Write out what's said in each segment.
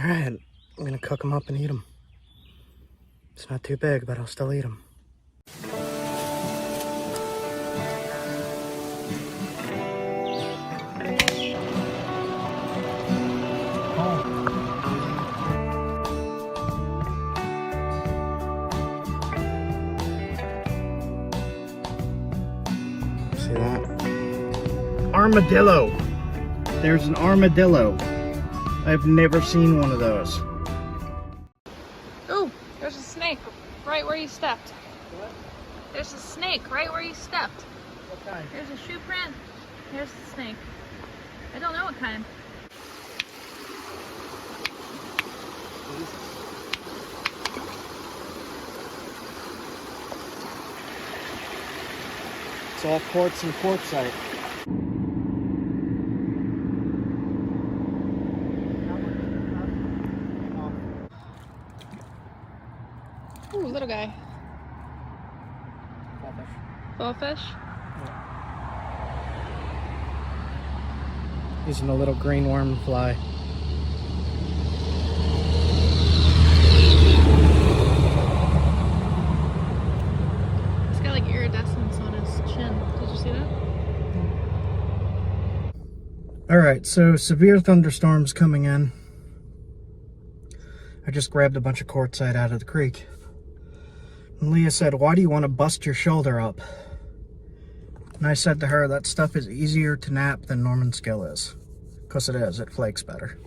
Alright, I'm gonna cook them up and eat them. It's not too big, but I'll still eat them. See that? Armadillo! There's an armadillo. I've never seen one of those. Oh, there's a snake right where you stepped. What? There's a snake right where you stepped. What kind? There's a shoe print. Here's the snake. I don't know what kind. It's all quartz and quartzite. Ooh, little guy. Bowfish? Yeah. Using a little green worm fly. It's got like iridescence on his chin. Did you see that? Alright, so severe thunderstorms coming in. I just grabbed a bunch of quartzite out of the creek. And Leah said, "Why do you want to bust your shoulder up?" And I said to her, that stuff is easier to knap than Norman skill is. Because it is, it flakes better.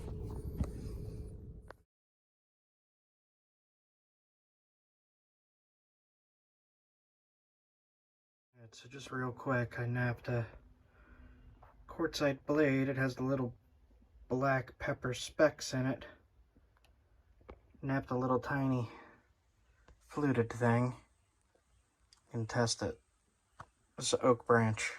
So just real quick, I napped a quartzite blade. It has the little black pepper specks in it. Napped a little tiny fluted thing and test it. It's an oak branch.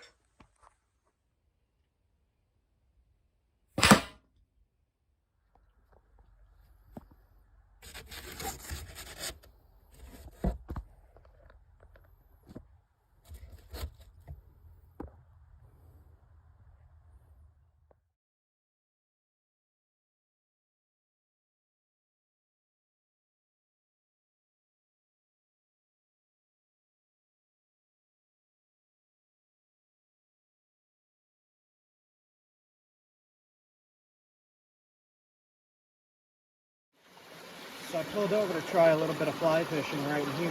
So I pulled over to try a little bit of fly fishing right in here.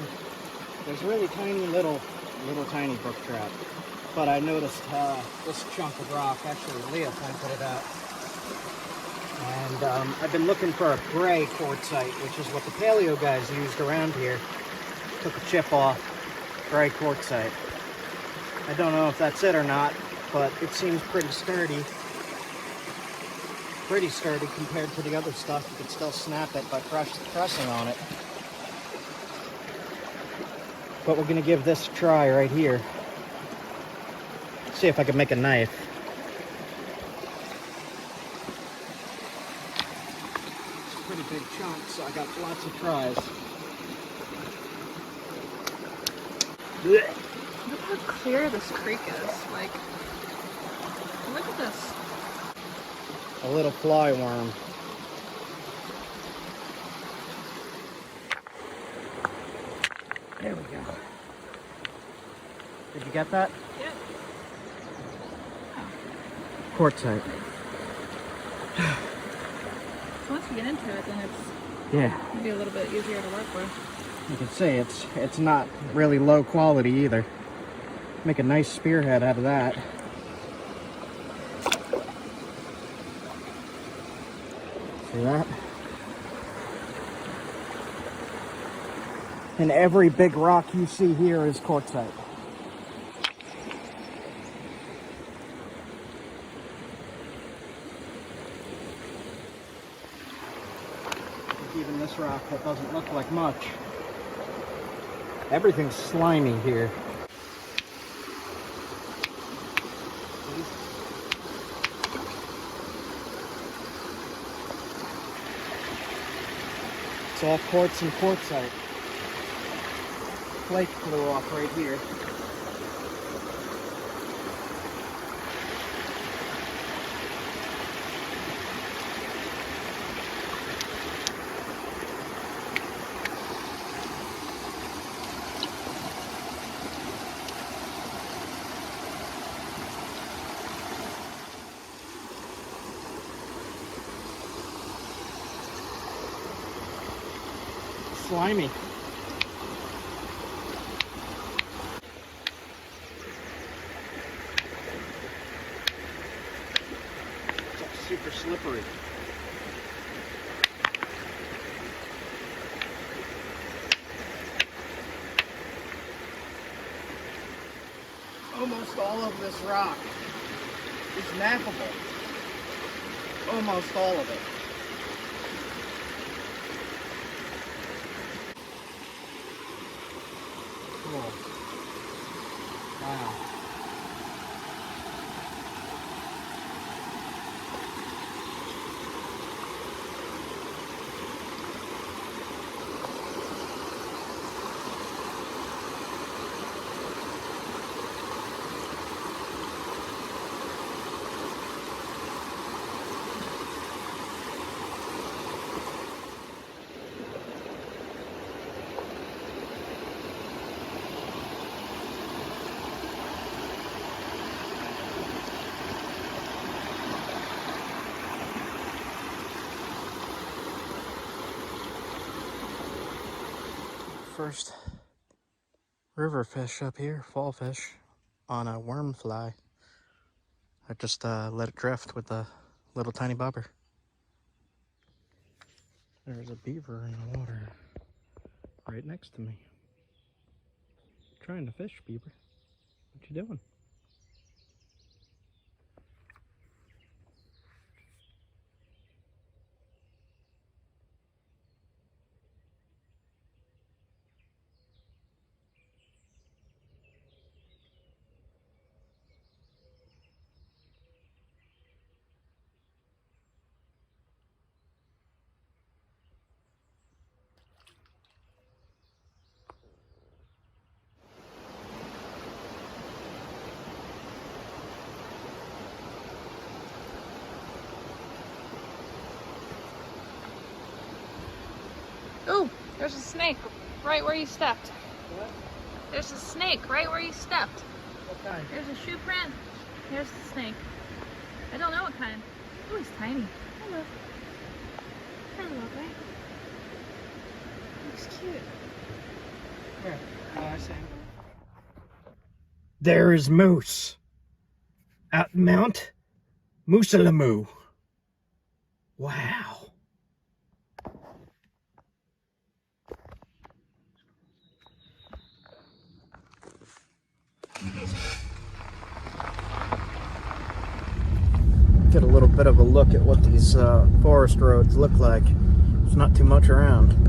There's really tiny little tiny brook trout. But I noticed this chunk of rock, actually Leah pointed it out. And I've been looking for a gray quartzite, which is what the paleo guys used around here. Took a chip off, gray quartzite. I don't know if that's it or not, but it seems pretty sturdy. Pretty sturdy compared to the other stuff. You can still snap it by pressing on it. But we're gonna give this a try right here. See if I can make a knife. It's a pretty big chunk, so I got lots of tries. Look how clear this creek is. Like, look at this. A little fly worm. There we go. Did you get that? Yeah. Quartzite. So once you get into it, then it's Yeah. maybe a little bit easier to work with. You can see it's not really low quality either. Make a nice spearhead out of that. See that? And every big rock you see here is quartzite. Even this rock that doesn't look like much. Everything's slimy here. It's all quartz and quartzite. Flake flew off right here. slimy. It's super slippery. Almost all of this rock is knappable. Almost all of it. Cool. Wow. First river fish up here, fall fish, on a worm fly. I just let it drift with a little tiny bobber. There's a beaver in the water right next to me. Trying to fish, beaver. What you doing? Oh, there's a snake right where you stepped. What? There's a snake right where you stepped. What kind? There's a shoe print. Here's the snake. I don't know what kind. Oh, he's tiny. Hello. Hello, right? Looks cute. Where? Oh, I see. There is moose at Mount Musalamu. Wow. Get a little bit of a look at what these forest roads look like. There's not too much around.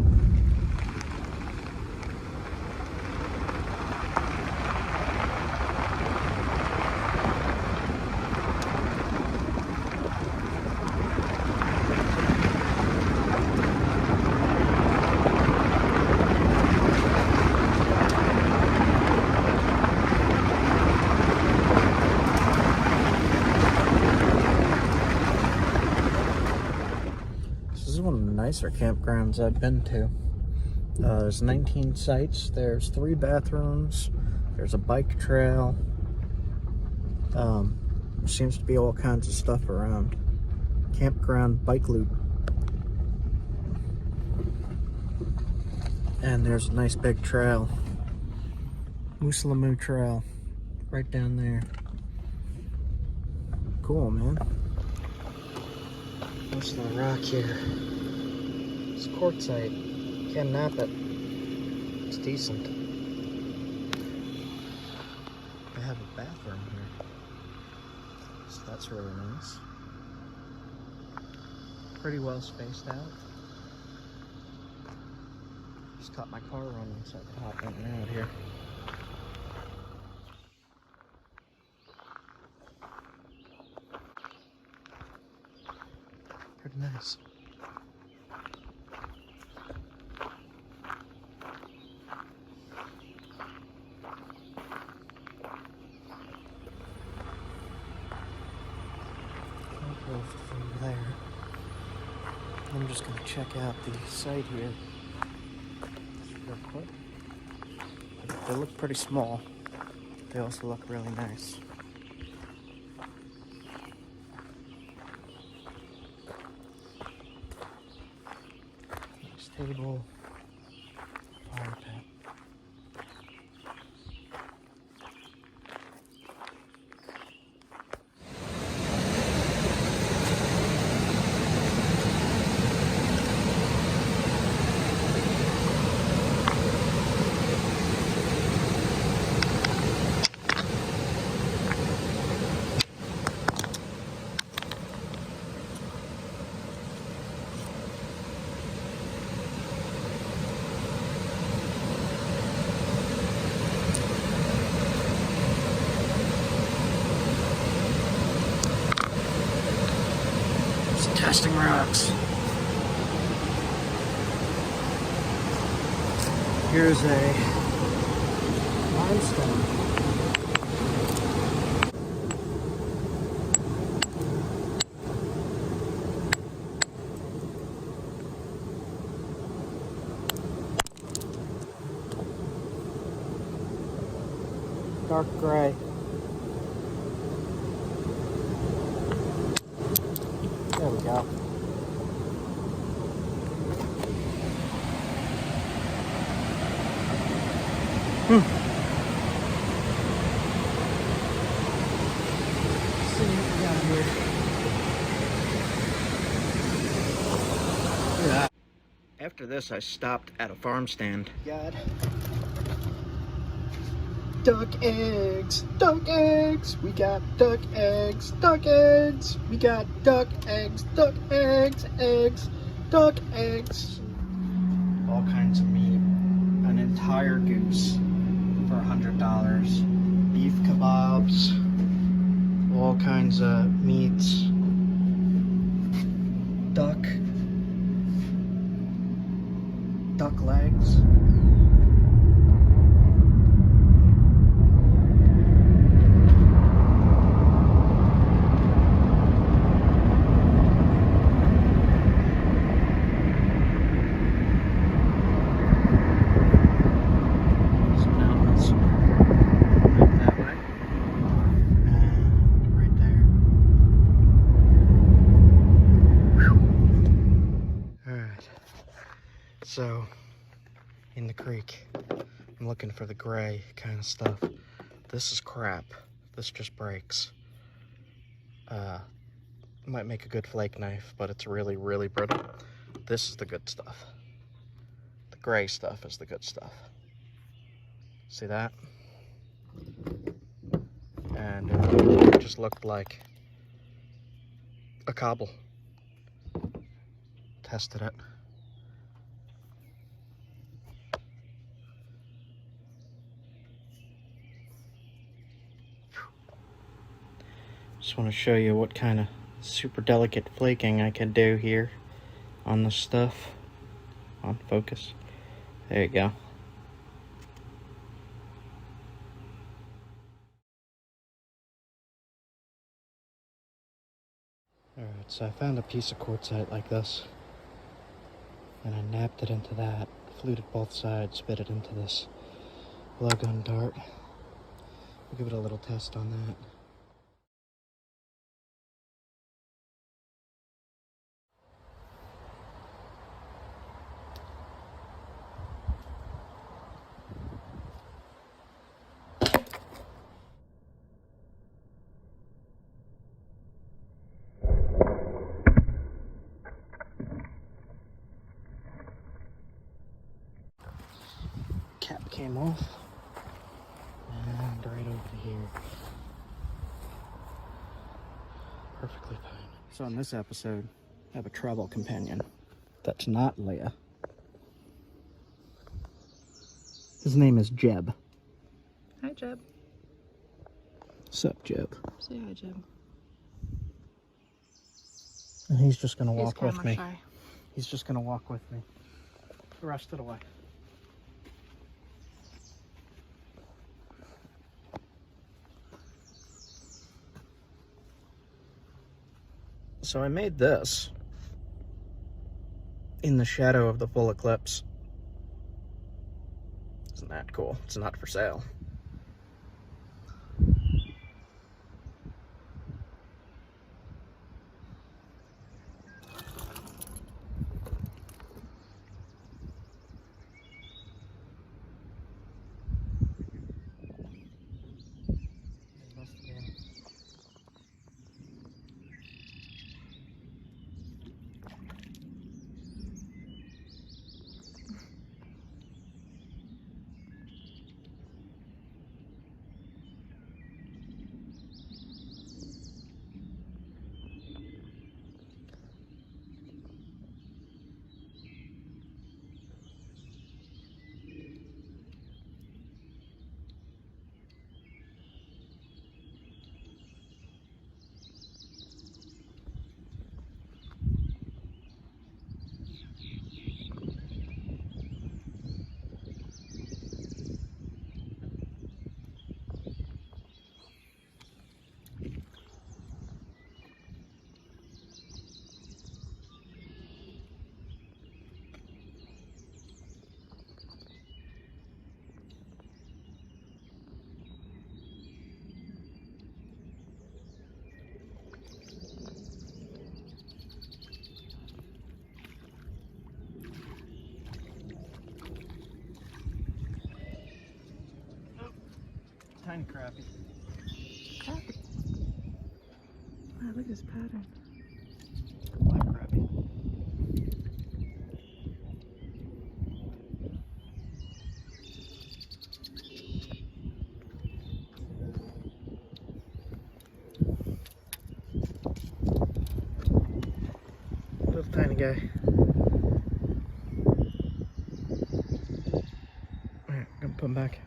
This is one of the nicer campgrounds I've been to. There's 19 sites. There's 3 bathrooms. There's a bike trail. There seems to be all kinds of stuff around. Campground bike loop. And there's a nice big trail. Musalamu Trail. Right down there. Cool, man. What's the rock here? It's quartzite. Can't nap it. It's decent. They have a bathroom here. So that's really nice. Pretty well spaced out. Just caught my car running so I can hop in and out here. Pretty nice. From there. I'm just going to check out the site here real quick. They look pretty small. They also look really nice. Nice table. Just testing rocks. Here's a limestone. Dark gray. There we go. See what we got here. Look at that. After this, I stopped at a farm stand. God. Duck eggs, duck eggs. We got duck eggs, duck eggs. We got duck eggs, eggs, duck eggs. All kinds of meat. An entire goose for $100. Beef kebabs. All kinds of meats. Duck legs. So, in the creek, I'm looking for the gray kind of stuff. This is crap. This just breaks. Might make a good flake knife, but it's really, really brittle. This is the good stuff. The gray stuff is the good stuff. See that? And it just looked like a cobble. Tested it. Just want to show you what kind of super delicate flaking I can do here on this stuff. On focus. There you go. Alright, so I found a piece of quartzite like this. And I napped it into that, fluted both sides, spit it into this blowgun dart. We'll give it a little test on that. Cap came off, and right over here. Perfectly fine. So in this episode, I have a travel companion that's not Leia. His name is Jeb. Hi, Jeb. Sup, Jeb? Say hi, Jeb. And he's just gonna walk He's with me. shy. He's just gonna walk with me the rest of the way. So I made this in the shadow of the full eclipse. Isn't that cool? It's not for sale. tiny crappie. Crappie. Wow, look at this pattern. Black crappie. Little tiny guy. Alright, I'm gonna put him back.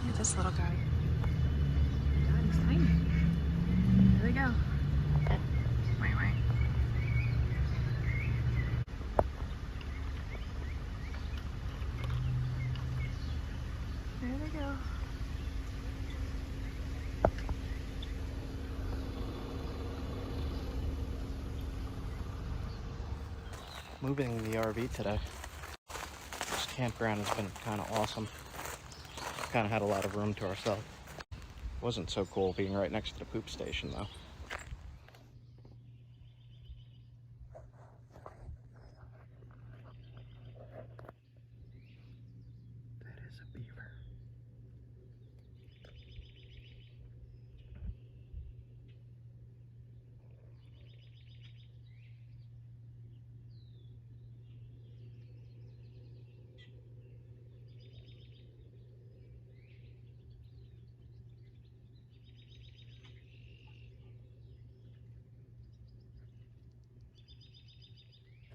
Look at this little guy. God, he's tiny. Here we go. Wait, wait. There they go. Moving the RV today. This campground has been kind of awesome. Kind of had a lot of room to ourselves. Wasn't so cool being right next to the poop station though. That is a beaver.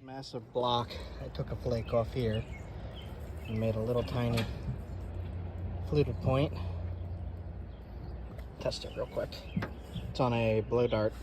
Massive block. I took a flake off here and made a little tiny fluted point. Test it real quick. It's on a blow dart.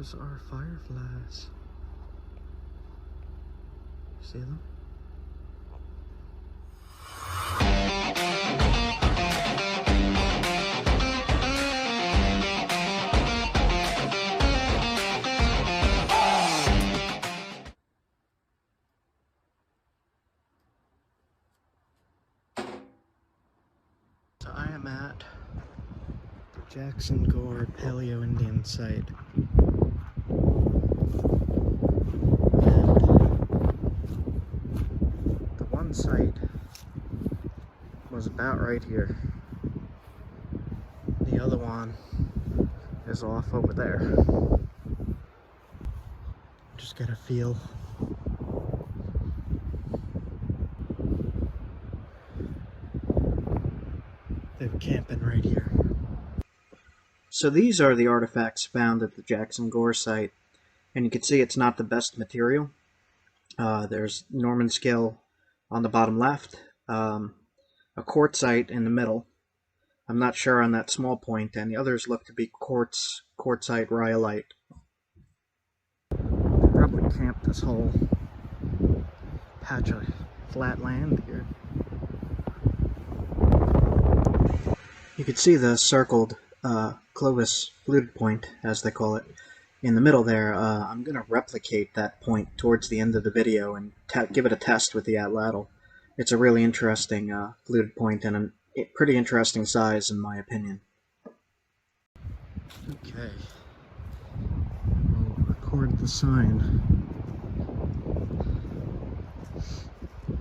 Those are fireflies. See them? So I am at the Jackson Gore Paleo Indian site. Site was about right here. The other one is off over there. Just get a feel. They were camping right here. So these are the artifacts found at the Jackson Gore site, and you can see it's not the best material. There's Norman scale on the bottom left, a quartzite in the middle. I'm not sure on that small point, and the others look to be quartzite rhyolite. They probably camped this whole patch of flat land here. You can see the circled Clovis fluted point, as they call it, in the middle there. I'm going to replicate that point towards the end of the video and give it a test with the atlatl. It's a really interesting fluted point and a pretty interesting size in my opinion. Okay, we'll record the sign.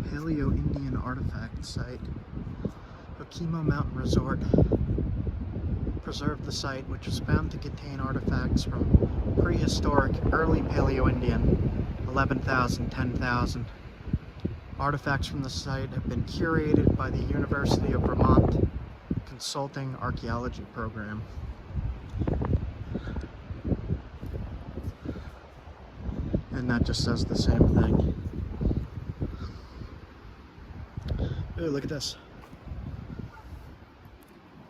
Paleo Indian artifact site. Okemo Mountain Resort preserved the site, which was found to contain artifacts from prehistoric early Paleo Indian, 11,000, 10,000. Artifacts from the site have been curated by the University of Vermont Consulting Archaeology Program. And that just says the same thing. Ooh, look at this.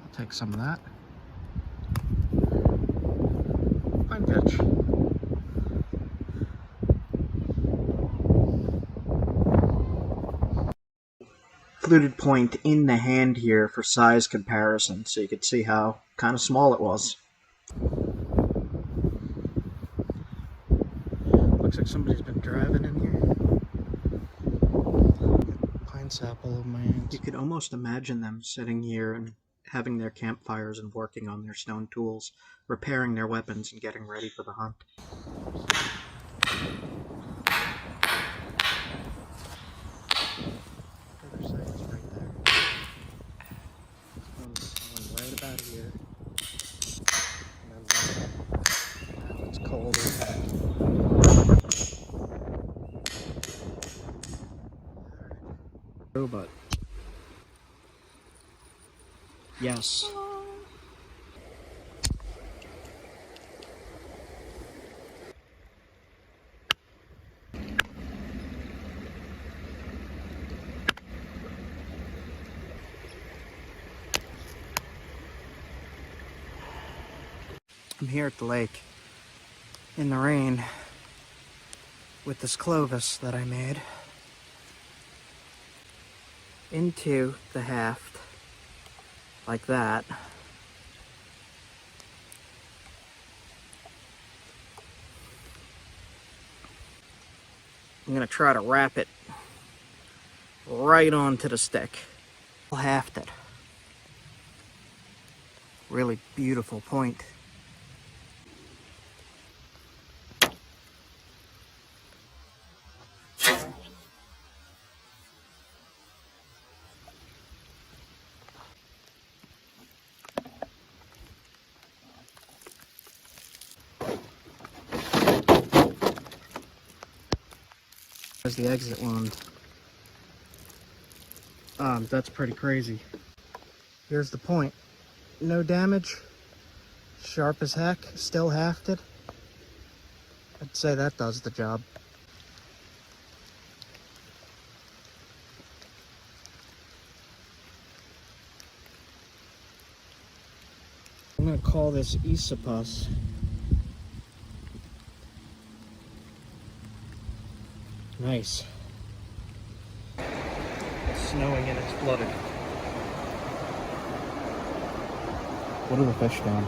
I'll take some of that. Fine catch. Fluted point in the hand here for size comparison, so you could see how kind of small it was. Looks like somebody's been driving in here. Pine sap all over my hands. You could almost imagine them sitting here and having their campfires and working on their stone tools, repairing their weapons and getting ready for the hunt. About here. And then it's cold as heck. Robot. Yes. I'm here at the lake in the rain with this Clovis that I made into the haft like that. I'm going to try to wrap it right onto the stick. I'll haft it. Really beautiful point. There's the exit wound. That's pretty crazy. Here's the point. No damage. Sharp as heck. Still hafted. I'd say that does the job. I'm going to call this Esopus. Nice. It's snowing and it's flooded. What are the fish doing?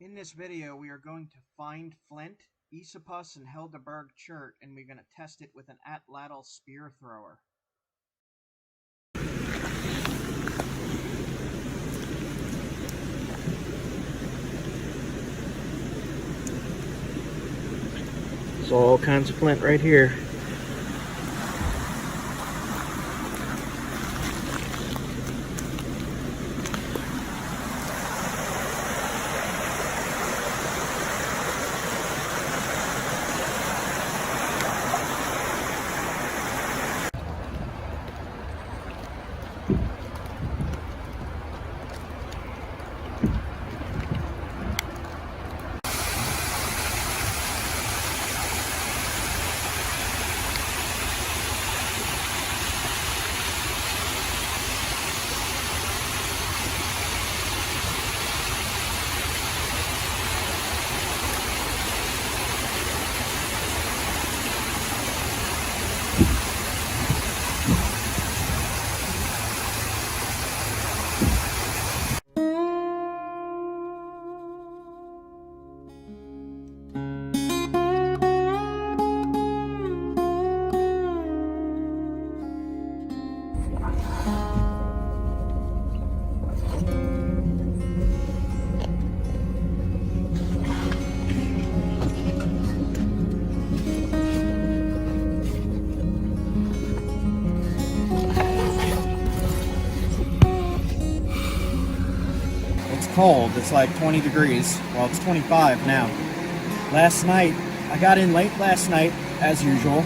In this video, we are going to find flint, Esopus, and Helderberg chert, and we're going to test it with an atlatl spear thrower. So all kinds of flint right here. Cold. It's like 20 degrees. Well, it's 25 now. Last night, I got in late last night, as usual,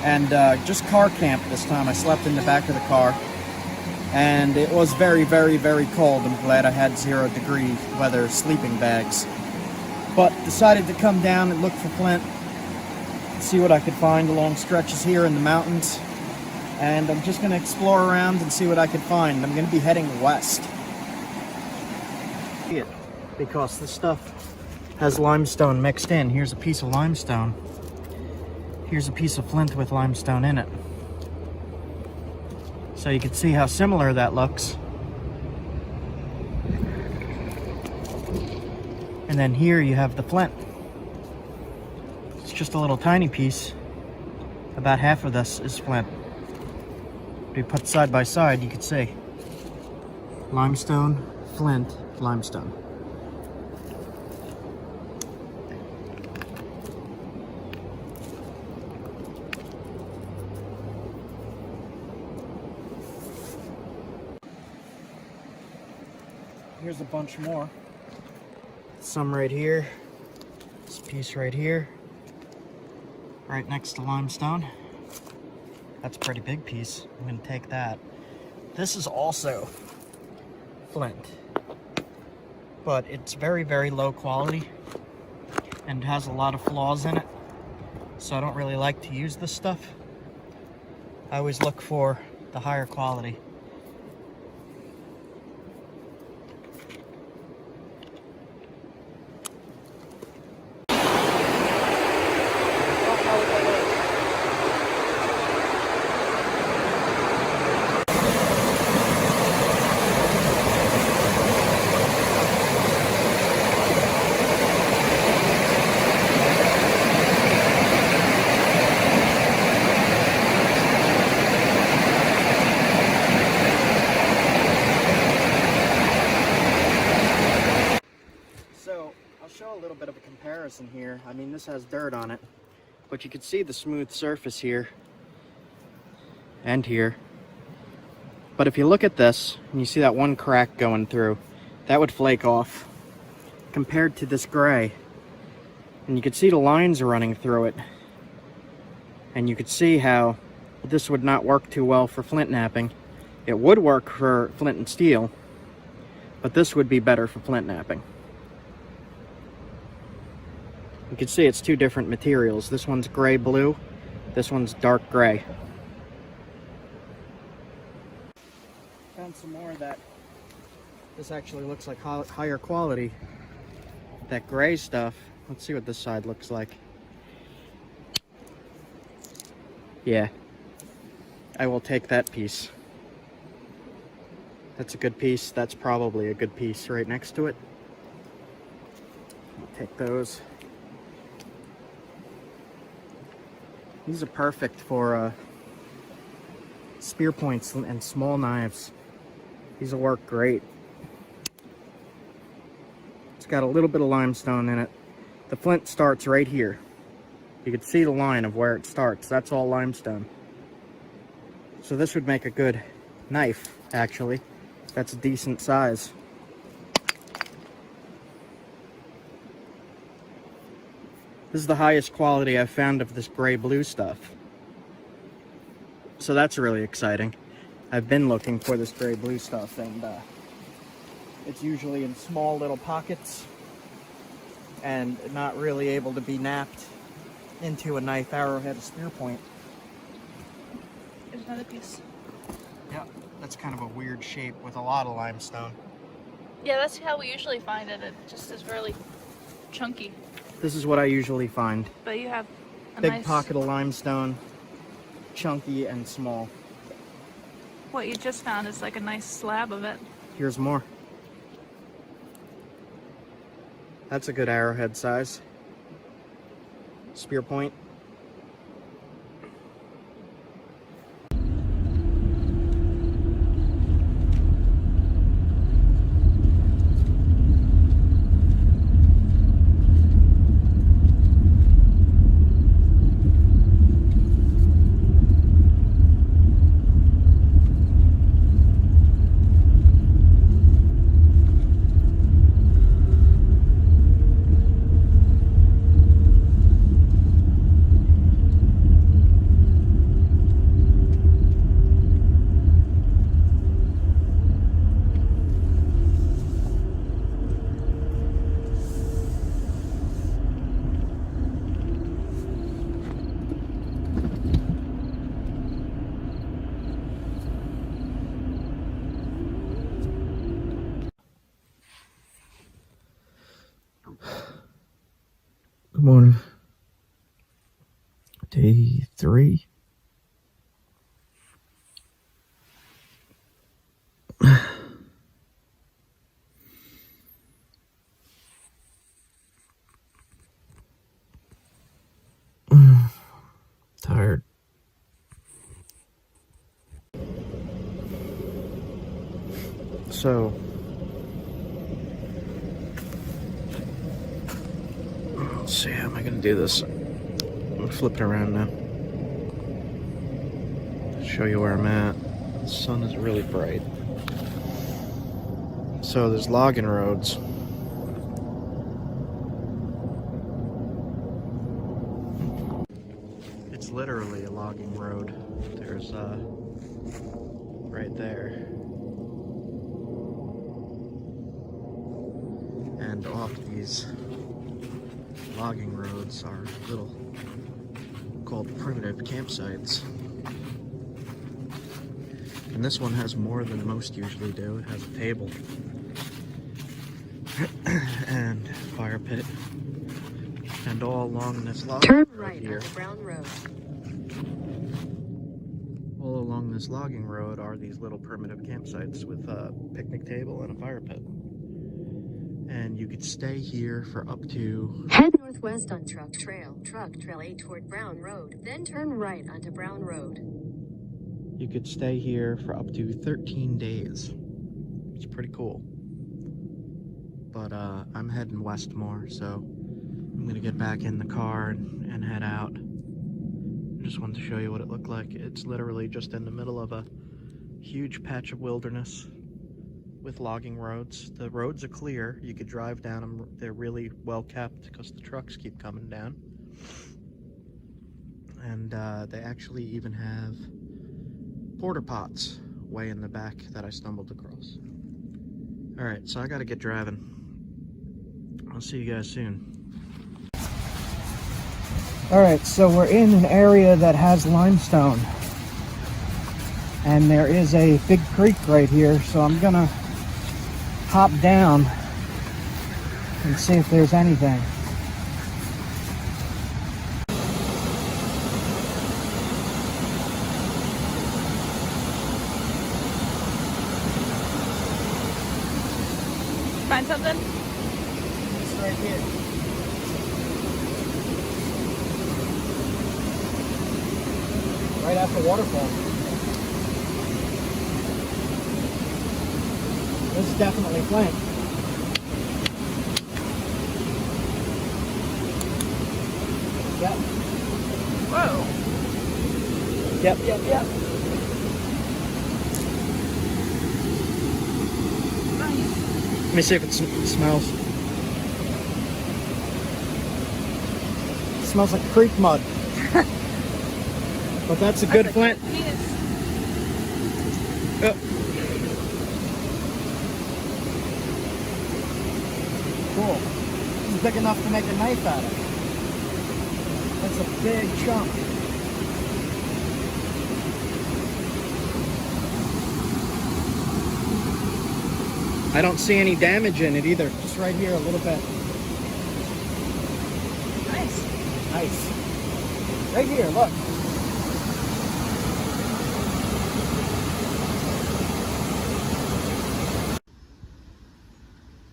and just car camped this time. I slept in the back of the car, and it was very, very, very cold. I'm glad I had 0-degree weather sleeping bags. But decided to come down and look for flint, see what I could find along stretches here in the mountains, and I'm just going to explore around and see what I could find. I'm going to be heading west. It because this stuff has limestone mixed in. Here's a piece of limestone. Here's a piece of flint with limestone in it. So you can see how similar that looks. And then here you have the flint. It's just a little tiny piece. About half of this is flint. If you put side by side, you can see limestone, flint, limestone. Here's a bunch more. Some right here. This piece right here. Right next to limestone. That's a pretty big piece. I'm going to take that. This is also flint. But it's very, very low quality and has a lot of flaws in it, so I don't really like to use this stuff. I always look for the higher quality. Show a little bit of a comparison here. I mean, this has dirt on it. but you can see the smooth surface here and here. But if you look at this and you see that one crack going through, that would flake off compared to this gray. And you can see the lines running through it. And you could see how this would not work too well for flint knapping. It would work for flint and steel, but this would be better for flint knapping. You can see it's two different materials. This one's gray blue, this one's dark gray. Found some more that this actually looks like higher quality. That gray stuff, let's see what this side looks like. Yeah, I will take that piece. That's a good piece. That's probably a good piece right next to it. I'll take those. These are perfect for spear points and small knives. These will work great. It's got a little bit of limestone in it. The flint starts right here. You can see the line of where it starts. That's all limestone. So this would make a good knife, actually. That's a decent size. This is the highest quality I've found of this gray blue stuff. So that's really exciting. I've been looking for this gray blue stuff, and it's usually in small little pockets and not really able to be knapped into a knife, arrowhead, a spear point. There's another piece. Yeah, that's kind of a weird shape with a lot of limestone. Yeah, that's how we usually find it. It just is really chunky. This is what I usually find. But you have a Big nice pocket of limestone, chunky and small. What you just found is like a nice slab of it. Here's more. That's a good arrowhead size. Spear point. Good morning. Day 3. Tired. So let's see, how am I gonna do this? I'm gonna flip it around now. Show you where I'm at. The sun is really bright. So there's logging roads. It's literally a logging road. There's right there. And off these logging roads are little called primitive campsites. And this one has more than most usually do. It has a table and fire pit. And all along this logging road right here, onto Brown Road. all along this logging road are these little primitive campsites with a picnic table and a fire pit. And you could stay here for up to... Head northwest on Truck Trail 8 toward Brown Road, then turn right onto Brown Road. You could stay here for up to 13 days. It's pretty cool. But I'm heading west more, so I'm gonna get back in the car and head out. Just wanted to show you what it looked like. It's literally just in the middle of a huge patch of wilderness with logging roads. The roads are clear. You could drive down them. They're really well kept because the trucks keep coming down. And they actually even have porta pots way in the back that I stumbled across. All right, so I gotta get driving. I'll see you guys soon. All right, so we're in an area that has limestone. And there is a big creek right here, so I'm gonna hop down and see if there's anything. Find something? It's right here. Right after waterfall. This is definitely flint. Yep. Whoa. Yep. Nice. Let me see if it smells. It smells like creek mud. But that's a good flint. Cool. This is big enough to make a knife out of. That's a big chunk. I don't see any damage in it either. Just right here a little bit. Nice. Right here, look.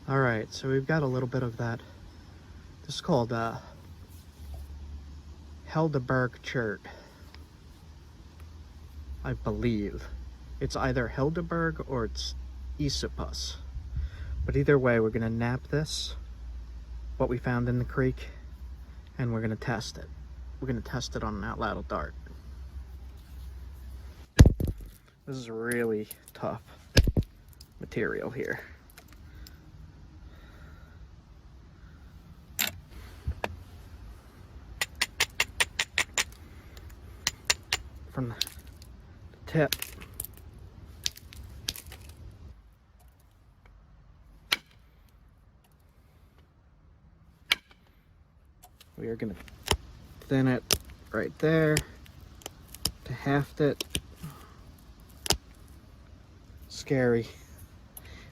All right, so we've got a little bit of that. This is called Helderberg chert, I believe. It's either Helderberg or it's Esopus. But either way, we're gonna knap this, what we found in the creek, and we're gonna test it. We're gonna test it on an outlateral dart. This is really tough material here. From the tip. We are gonna thin it right there to haft it. Scary.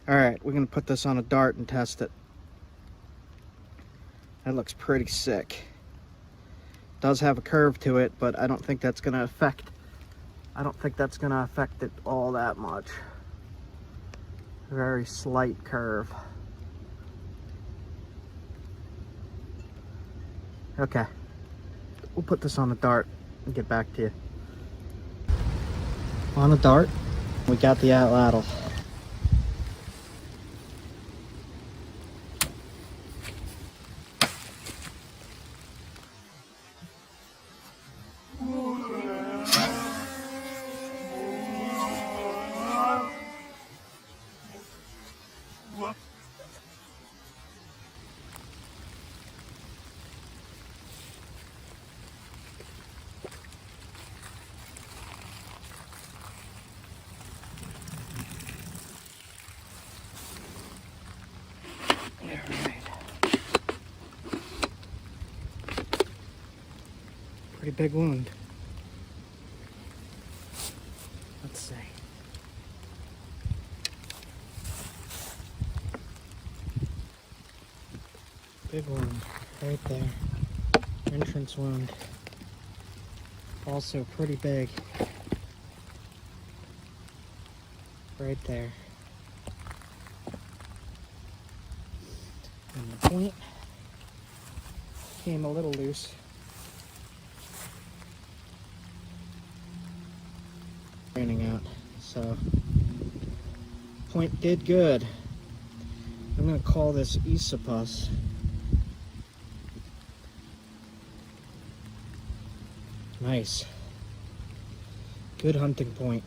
All right, we're gonna put this on a dart and test it. That looks pretty sick. Does have a curve to it, but I don't think that's gonna affect it all that much. Very slight curve. Okay, we'll put this on a dart and get back to you. On a dart, we got the atlatl. Pretty big wound. Let's see. Big wound right there. Entrance wound. Also pretty big. Right there. And the point came a little loose. Raining out, so point did good. I'm gonna call this Esopus. Nice. Good hunting point.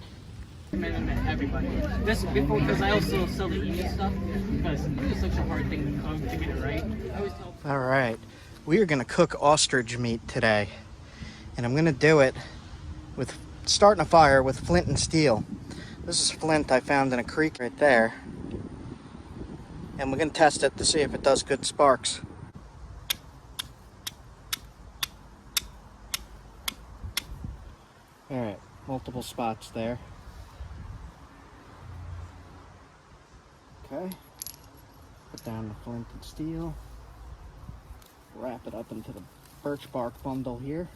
Everybody. This before, because I also sell the email stuff, because it's such a hard thing to get it right. I always tell. All right, we are gonna cook ostrich meat today, and I'm gonna do it with starting a fire with flint and steel. This is flint I found in a creek right there, and we're gonna test it to see if it does good sparks. All right, multiple spots there. Okay, put down the flint and steel, wrap it up into the birch bark bundle here.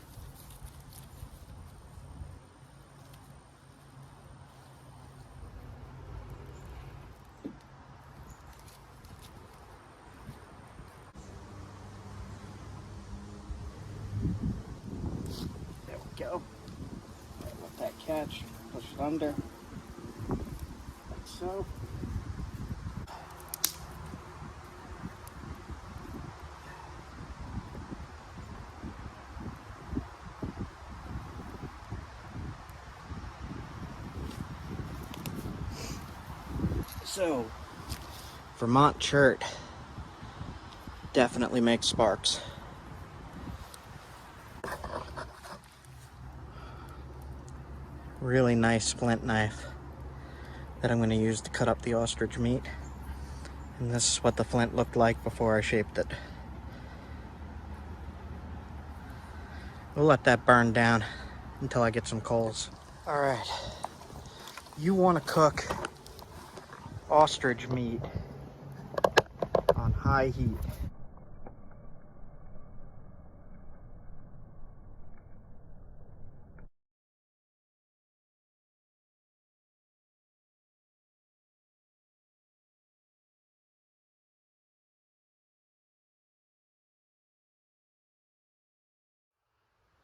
There we go. Let that catch, push it under, like so. So, Vermont chert definitely makes sparks. Really nice flint knife that I'm going to use to cut up the ostrich meat. And this is what the flint looked like before I shaped it. We'll let that burn down until I get some coals. All right, you want to cook ostrich meat on high heat.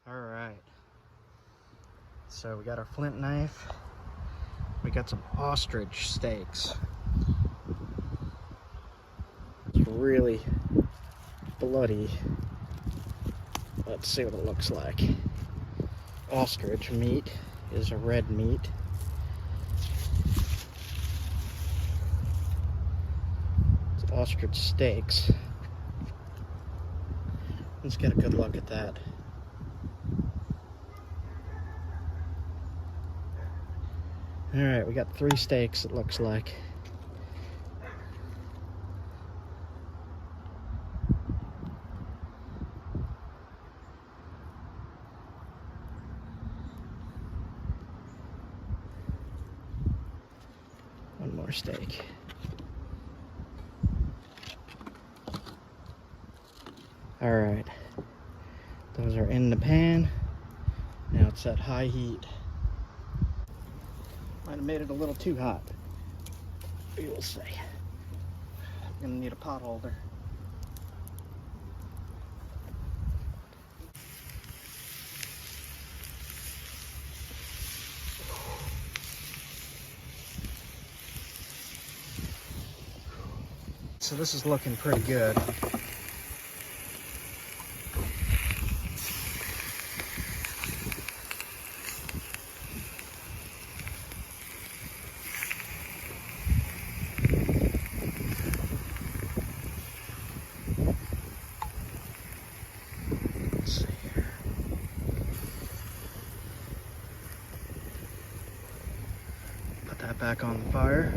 All right, so we got our flint knife. We got some ostrich steaks. It's really bloody. Let's see what it looks like. Ostrich meat is a red meat. It's ostrich steaks. Let's get a good look at that. All right, we got 3 steaks, it looks like. One more steak. All right, those are in the pan. Now it's at high heat. Might have made it a little too hot. We will see. I'm gonna need a pot holder. So this is looking pretty good. Let's see here. Put that back on the fire.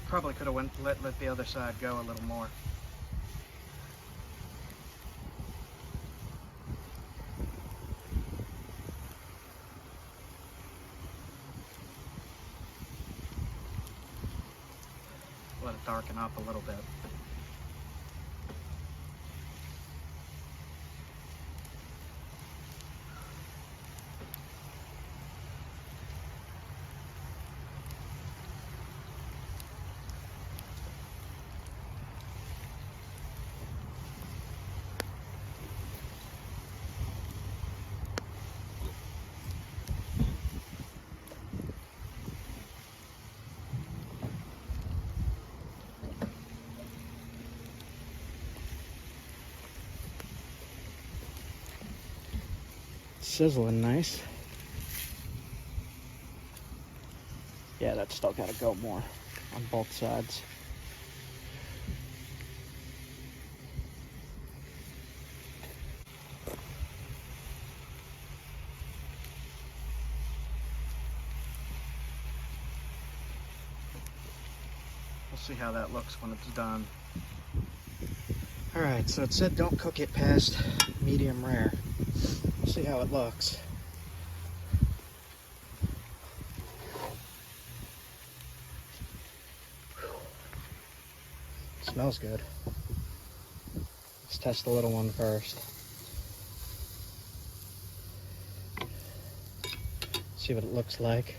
Probably could have let the other side go a little more. let it darken up a little bit. Sizzling nice. Yeah, that's still gotta go more on both sides. We'll see how that looks when it's done. Alright, so it said don't cook it past medium rare. We'll see how it looks. Smells good. Let's test the little one first. See what it looks like.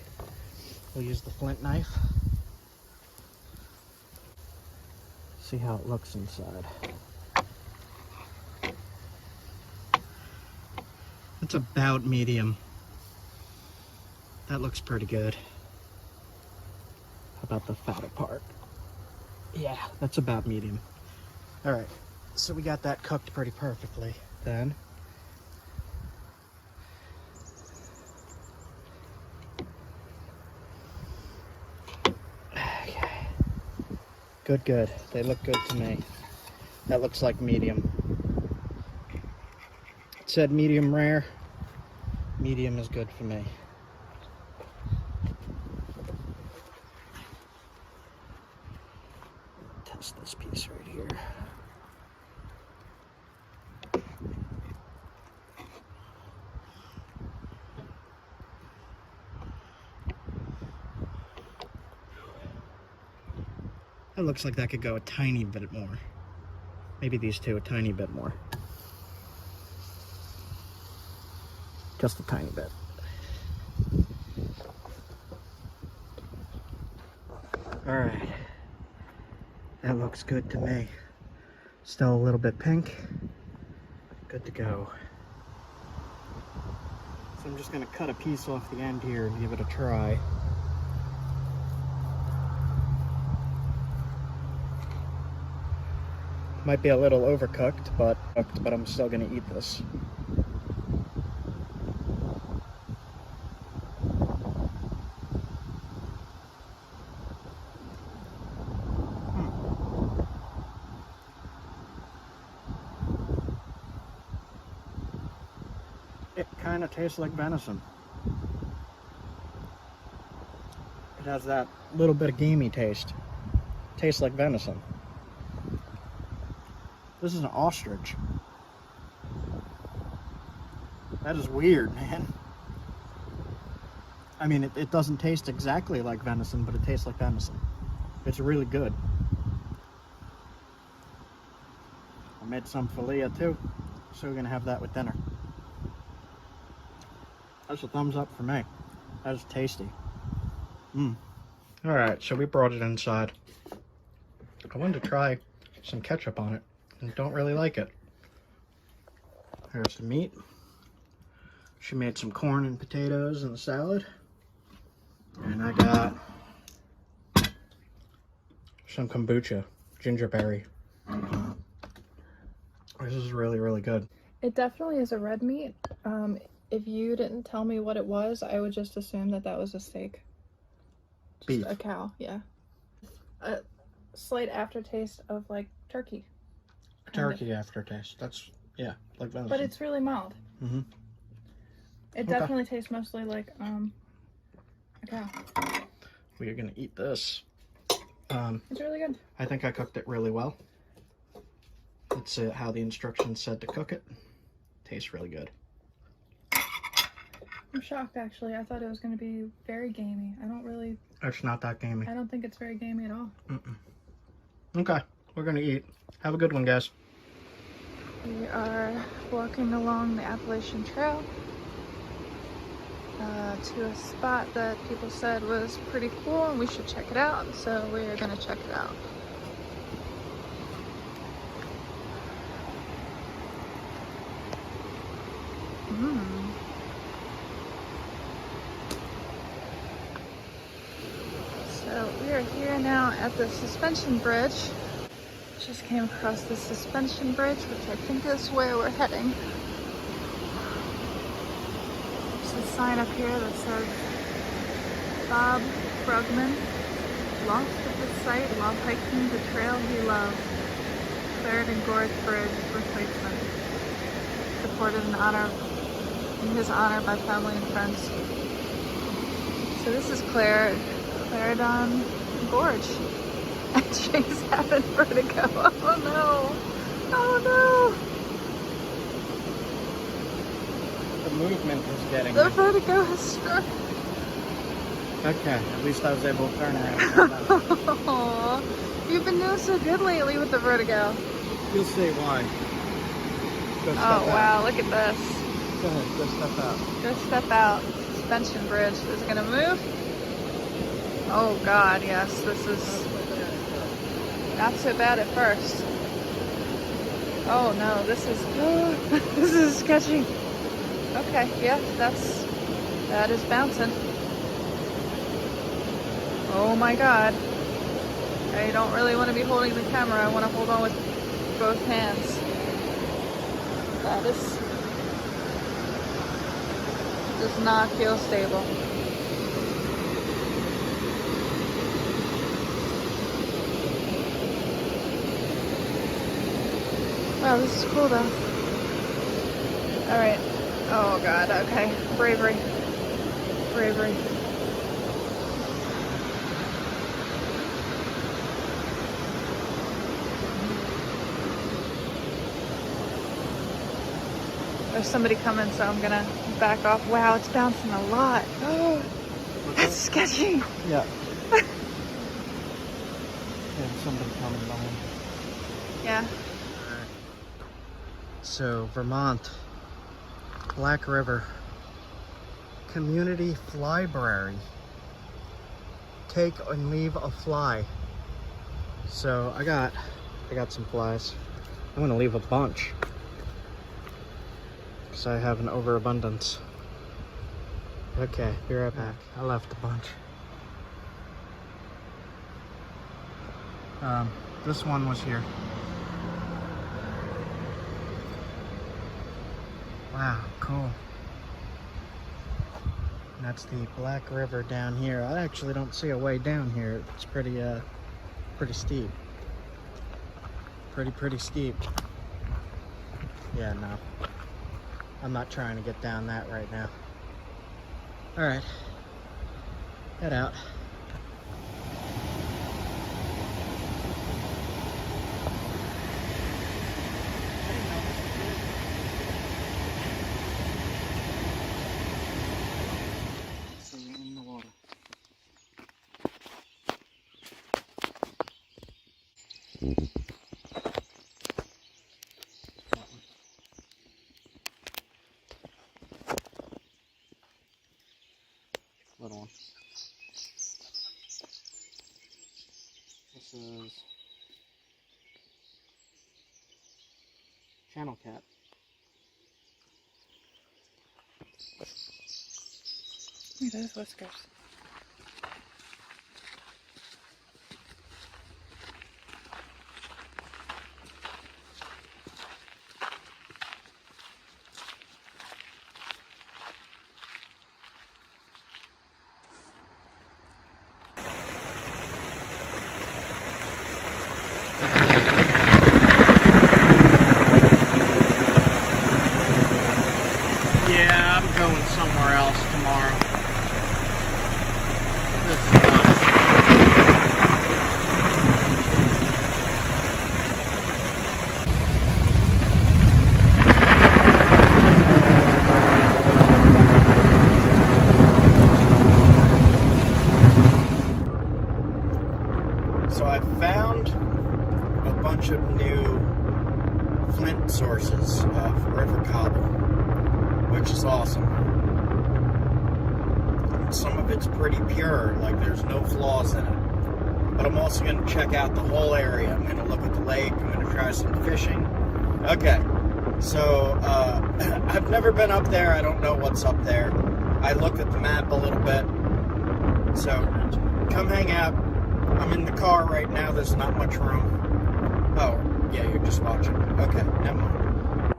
We'll use the flint knife. See how it looks inside. It's about medium. That looks pretty good. How about the fatter part? Yeah, that's about medium. All right, so we got that cooked pretty perfectly then. Okay. Good, good. They look good to me. That looks like medium. It said medium rare. Medium is good for me. Test this piece right here. That looks like that could go a tiny bit more. Maybe these two a tiny bit more. Just a tiny bit. All right. That looks good to me. Still a little bit pink. Good to go. So I'm just gonna cut a piece off the end here and give it a try. Might be a little overcooked, but I'm still gonna eat this. It kind of tastes like venison. It has that little bit of gamey taste. Tastes like venison. This is an ostrich. That is weird, man. I mean, it doesn't taste exactly like venison, but it tastes like venison. It's really good. I made some filet too, so we're gonna have that with dinner. That's a thumbs up for me. That is tasty. Alright, so we brought it inside. I wanted to try some ketchup on it and don't really like it. Here's the meat. She made some corn and potatoes in the salad. And I got some kombucha, gingerberry. This is really, really good. It definitely is a red meat. If you didn't tell me what it was, I would just assume that that was a steak. Just Beef. a cow, yeah. A slight aftertaste of like turkey. Turkey aftertaste. That's, yeah, like venison. But it's really mild. Mm-hmm. It definitely tastes mostly like a cow. We are gonna eat this. It's really good. I think I cooked it really well. That's how the instructions said to cook it. Tastes really good. I'm shocked actually. I thought it was going to be very gamey. I don't really... It's not that gamey. I don't think it's very gamey at all. Mm-mm. Okay, we're gonna eat. Have a good one, guys. We are walking along the Appalachian Trail to a spot that people said was pretty cool and we should check it out. So we are gonna check it out. So we are here now at the suspension bridge. Just came across the suspension bridge, which I think is where we're heading. There's a sign up here that says Bob Brugman lost at the site while hiking the trail he loved. Clarendon and Gorge Bridge replacement. Supported in his honor by family and friends. So this is Clarendon Gorge. And Jay's having vertigo. Oh no! Oh The movement is getting no! The me. vertigo has struck. Okay, at least I was able to turn around. Aww. You've been doing so good lately with the vertigo. You'll see why. Go step Oh wow, out. look at this. Go ahead, go step out. Go step out. Suspension bridge. Is it gonna move? Oh god, yes. This is not so bad at first. Oh no, this is this is sketchy. Okay, yeah, that is bouncing. Oh my god. I don't really want to be holding the camera. I want to hold on with both hands. That does not feel stable. Wow, this is cool though. Alright. Oh god, okay. Bravery. Bravery. There's somebody coming, so I'm gonna back off. Wow, it's bouncing a lot. Oh, that's sketchy. Yeah. There's somebody coming behind. Yeah. So, Vermont, Black River, Community Flybrary. Take and leave a fly. So I got some flies. I'm gonna leave a bunch because I have an overabundance. Okay, be right back. I left a bunch. This one was here. Wow, cool. And that's the Black River down here. I actually don't see a way down here. It's pretty steep. Pretty steep. Yeah, no. I'm not trying to get down that right now. All right, head out. In the water. Little one. This is channel cat. Look at those whiskers. Yeah, I'm going somewhere else tomorrow. This is fun. So I found a bunch of new flint sources of river cobble, which is awesome. Some of it's pretty pure, like there's no flaws in it. But I'm also going to check out the whole area. I'm going to look at the lake. I'm going to try some fishing. Okay, so I've never been up there. I don't know what's up there. I looked at the map a little bit. So come hang out. I'm in the car right now. There's not much room. Oh, yeah, you're just watching. Okay, never mind.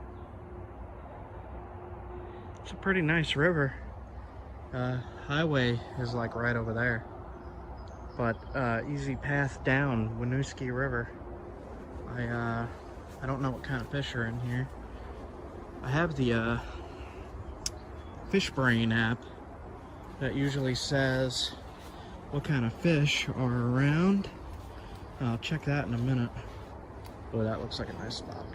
It's a pretty nice river. Highway is like right over there, but easy path down Winooski River. I don't know what kind of fish are in here. I have the fish brain app that usually says what kind of fish are around. I'll check that in a minute. Boy, that looks like a nice spot.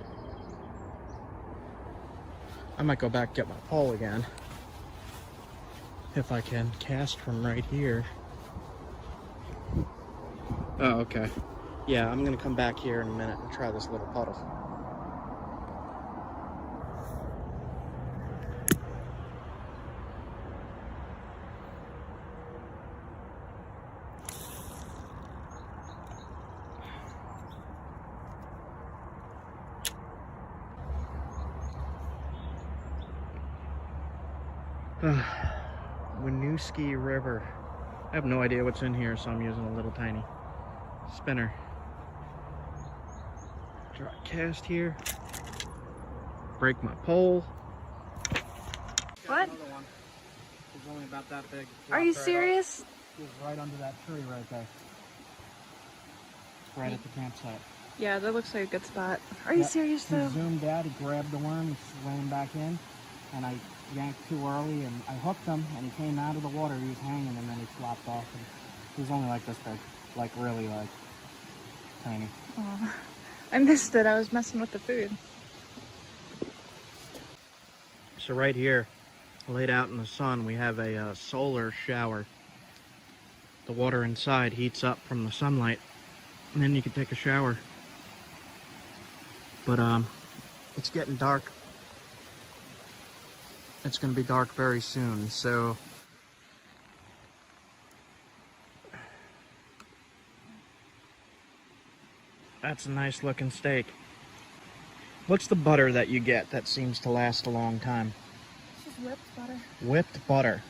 I might go back and get my pole again. If I can cast from right here. Oh, okay. Yeah, I'm gonna come back here in a minute and try this little puddle. Winooski River. I have no idea what's in here, so I'm using a little tiny spinner. Try cast here. Break my pole. What? It's only about that big. Are you serious? It's right under that tree right there. It's right at the campsite. Yeah, that looks like a good spot. Are you serious He though? zoomed out, he grabbed the worm, he swam back in, and I yanked too early and I hooked him and he came out of the water. He was hanging and then he flopped off and he was only like this big, like really like tiny. Aw. I missed it. I was messing with the food. So right here, laid out in the sun, we have a solar shower. The water inside heats up from the sunlight and then you can take a shower. But it's getting dark. It's going to be dark very soon, so that's a nice looking steak. What's the butter that you get that seems to last a long time? This is whipped butter. Whipped butter.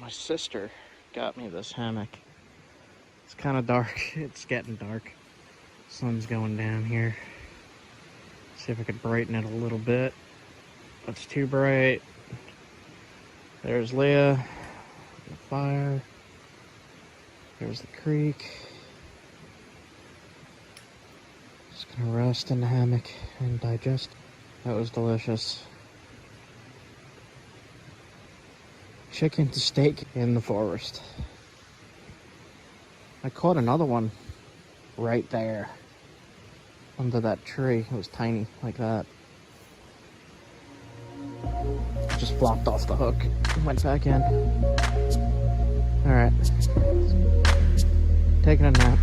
My sister got me this hammock. It's kind of dark. It's getting dark. Sun's going down here. See if I could brighten it a little bit. It's too bright. There's Leah, the fire. There's the creek. Just gonna rest in the hammock and digest. That was delicious. Chicken steak in the forest. I caught another one right there under that tree. It was tiny like that. Just flopped off the hook and went back in. Alright. Taking a nap.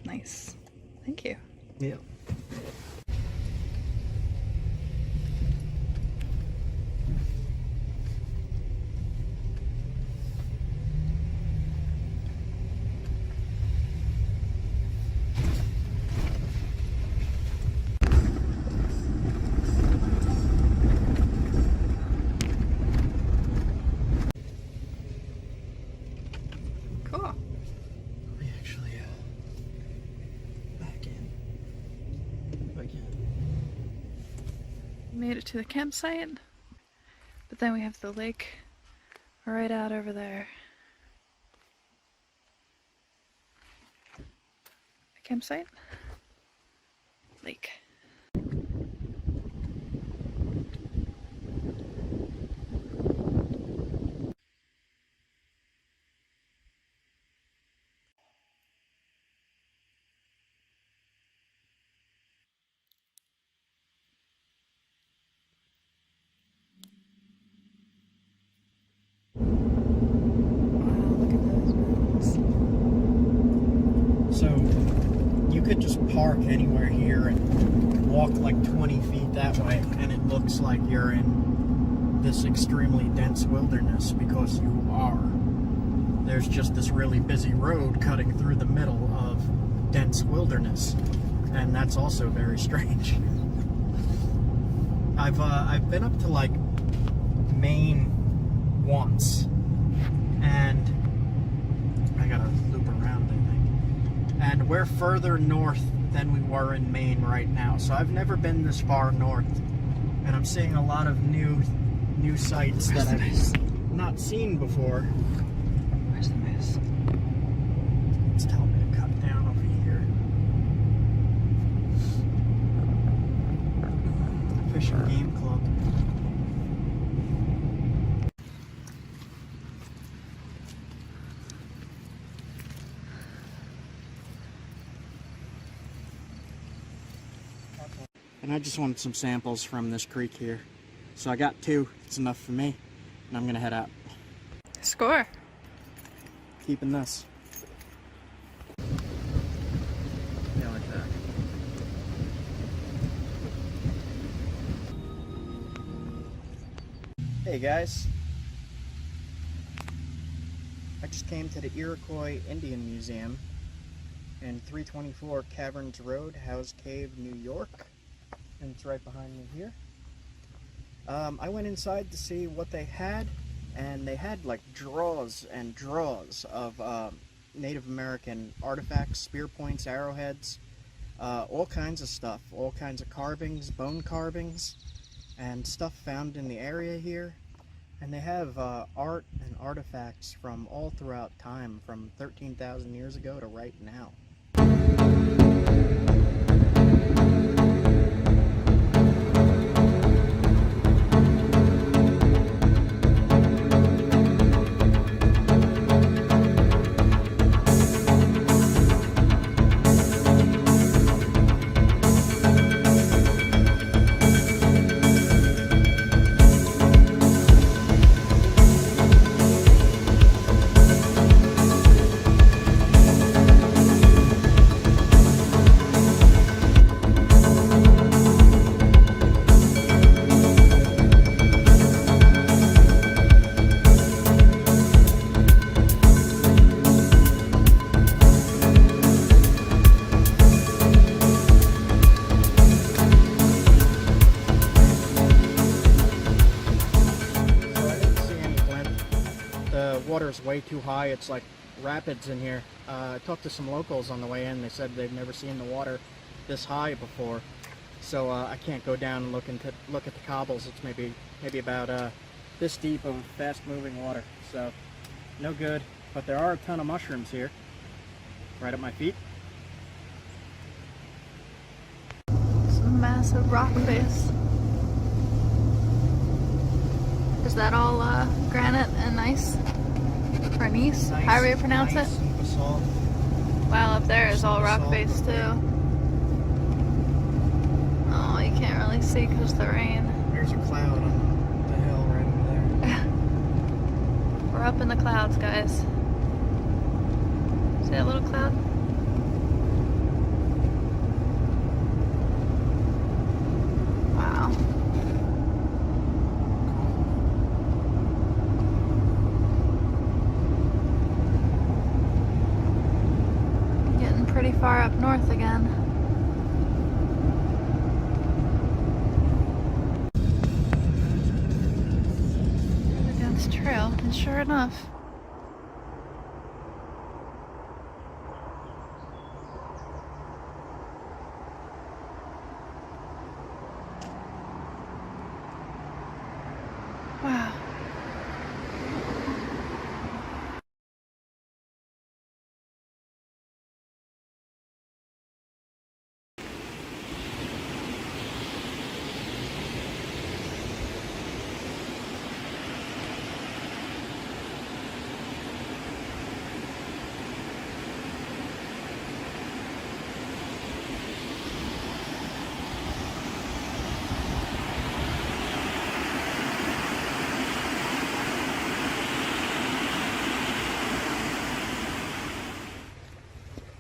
Nice. Thank you. Yeah. Cool. We actually back in. If I can. Made it to the campsite, but then we have the lake right out over there. The campsite, lake. So you could just park anywhere here and walk like 20 feet that way, and it looks like you're in this extremely dense wilderness because you are. There's just this really busy road cutting through the middle of dense wilderness, and that's also very strange. I've been up to like Maine once, and I gotta loop around, I think. And we're further north than we were in Maine right now, so I've never been this far north, and I'm seeing a lot of new sights that I've not seen before. Where's the moose? It's telling me to cut down over here. Fish and Game Club. And I just wanted some samples from this creek here. So I got 2. It's enough for me. And I'm gonna head out. Score. Keeping this. Yeah, like that. Hey guys. I just came to the Iroquois Indian Museum in 324 Caverns Road, House Cave, New York. And it's right behind me here. I went inside to see what they had, and they had like drawers and drawers of Native American artifacts, spearpoints, arrowheads, all kinds of stuff, all kinds of carvings, bone carvings, and stuff found in the area here. And they have art and artifacts from all throughout time, from 13,000 years ago to right now. Water's way too high. It's like rapids in here. I talked to some locals on the way in. They said they've never seen the water this high before. So I can't go down and look at the cobbles. It's maybe about this deep of fast-moving water. So no good. But there are a ton of mushrooms here, right at my feet. Some massive rock face. Is that all granite and gneiss? Or gneiss? However you pronounce it? Basalt. Wow, up there is all rock face too. Oh, you can't really see because of the rain. There's a cloud on the hill right over there. We're up in the clouds, guys. See that little cloud? north again. Further down this trail, and sure enough, wow.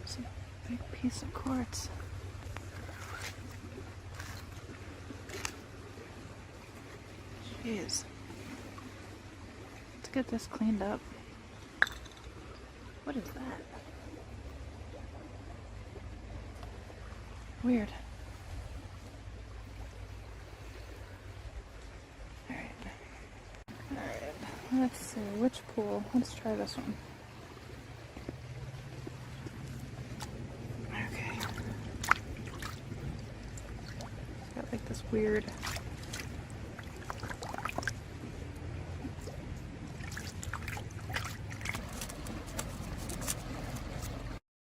It's a big piece of quartz. Jeez. Let's get this cleaned up. What is that? Weird. Alright. Alright. Let's see. Which pool? Let's try this one. Okay. It's got like this weird.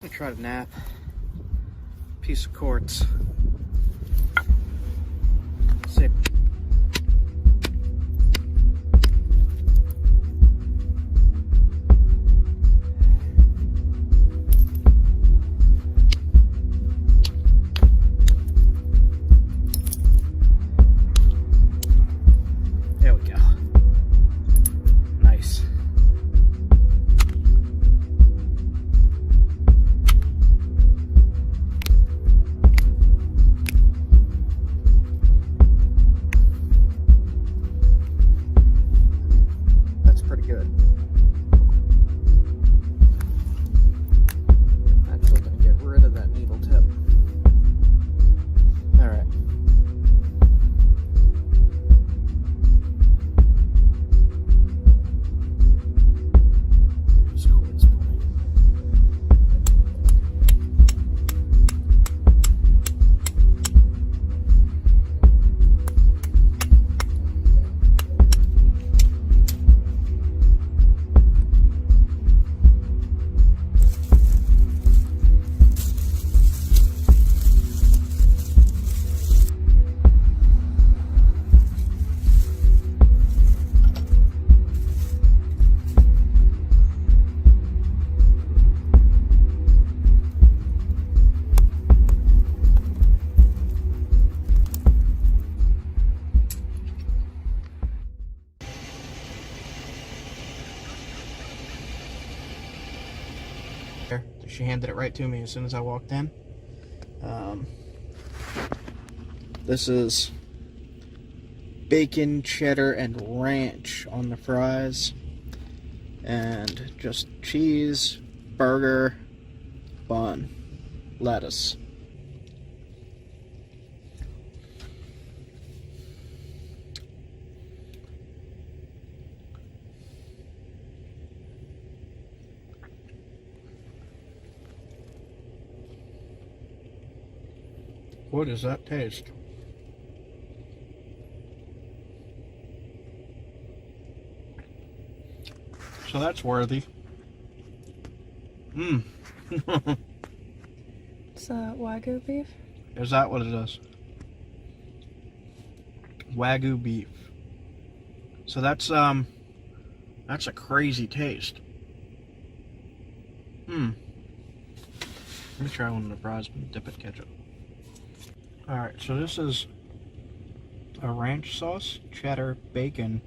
I try to knap. Piece of quartz. See. There we go. Nice. That's pretty good. Actually gonna get rid of that needle tip. Alright. Just quartz point. She handed it right to me as soon as I walked in. This is bacon, cheddar, and ranch on the fries. And just cheese, burger, bun, lettuce. What does that taste? So that's worthy. Mmm. It's Wagyu beef. Is that what it is? Wagyu beef. So that's a crazy taste. Let me try one of the fries and dip it in ketchup. Alright, so this is a ranch sauce, cheddar, bacon,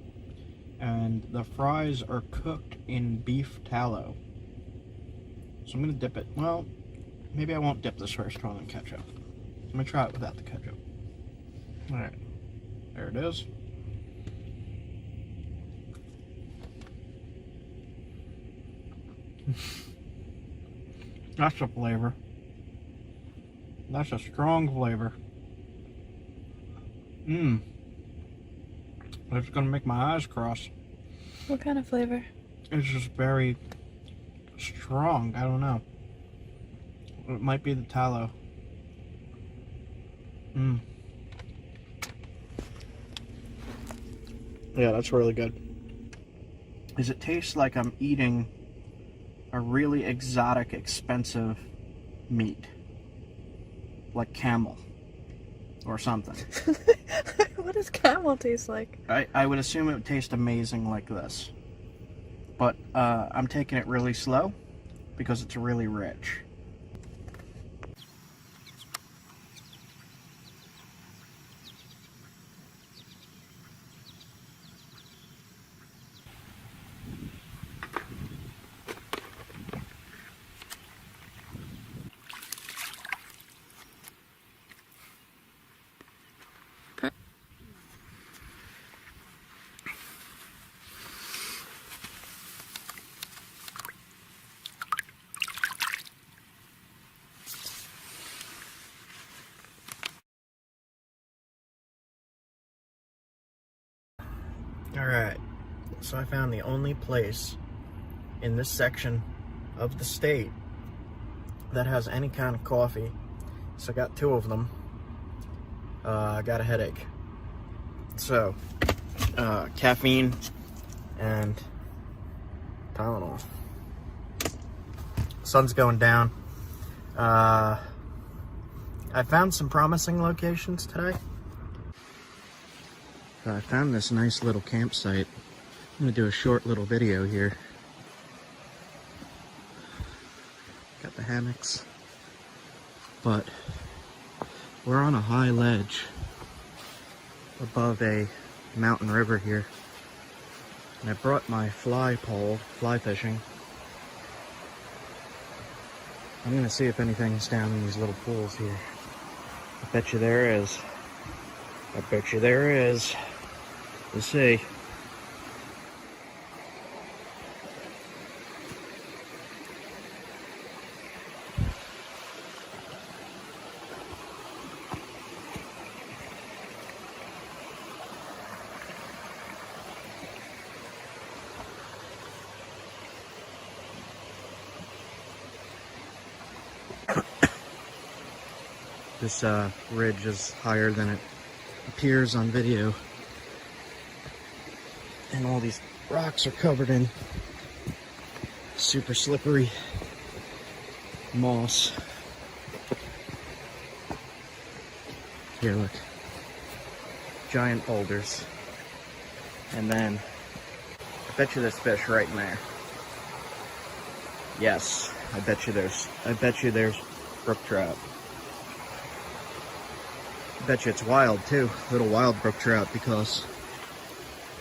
and the fries are cooked in beef tallow. So I'm gonna dip it. Well, maybe I won't dip this first one in ketchup. I'm gonna try it without the ketchup. Alright, there it is. That's the flavor. That's a strong flavor. Mmm. It's gonna make my eyes cross. What kind of flavor? It's just very strong. I don't know. It might be the tallow. Mmm. Yeah, that's really good. It tastes like I'm eating a really exotic, expensive meat. Like camel. Or something. What does camel taste like? I would assume it would taste amazing like this. But I'm taking it really slow because it's really rich. Alright, so I found the only place in this section of the state that has any kind of coffee. So I got 2 of them. I got a headache. So, caffeine and Tylenol. Sun's going down. I found some promising locations today. I found this nice little campsite. I'm gonna do a short little video here. Got the hammocks. But we're on a high ledge above a mountain river here. And I brought my fly pole, fly fishing. I'm gonna see if anything's down in these little pools here. I bet you there is. I bet you there is. We'll see. This ridge is higher than it appears on video. And all these rocks are covered in super slippery moss. Here, look. Giant boulders. And then, I bet you there's fish right in there. Yes, I bet you there's brook trout. I bet you it's wild too, little wild brook trout, because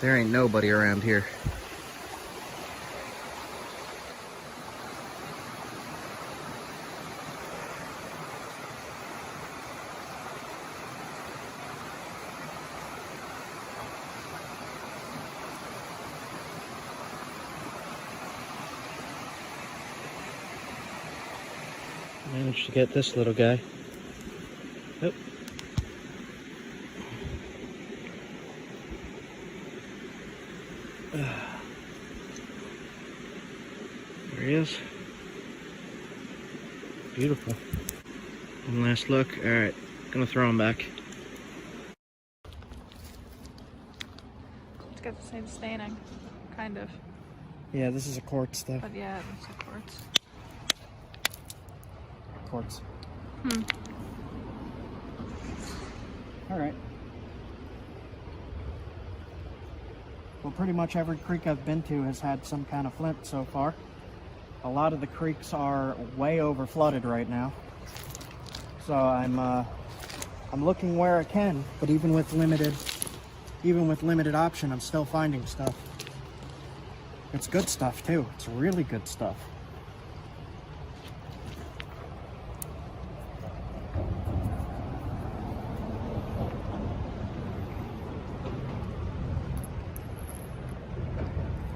there ain't nobody around here. Managed to get this little guy. Yep. There he is. Beautiful. One last look. Alright, gonna throw him back. It's got the same staining, kind of. Yeah, this is a quartz stuff. But yeah, it's a quartz. Quartz. Hmm. Alright. Well, pretty much every creek I've been to has had some kind of flint so far. A lot of the creeks are way over flooded right now. So I'm looking where I can, but even with limited option, I'm still finding stuff. It's good stuff too. It's really good stuff.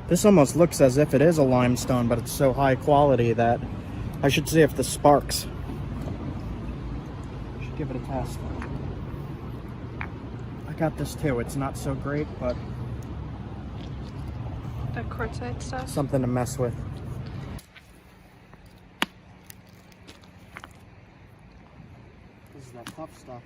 This almost looks as if it is a limestone, but it's so high quality that I should see if this sparks. give it a test. I got this too. It's not so great, but The quartzite stuff. something to mess with. This is that tough stuff.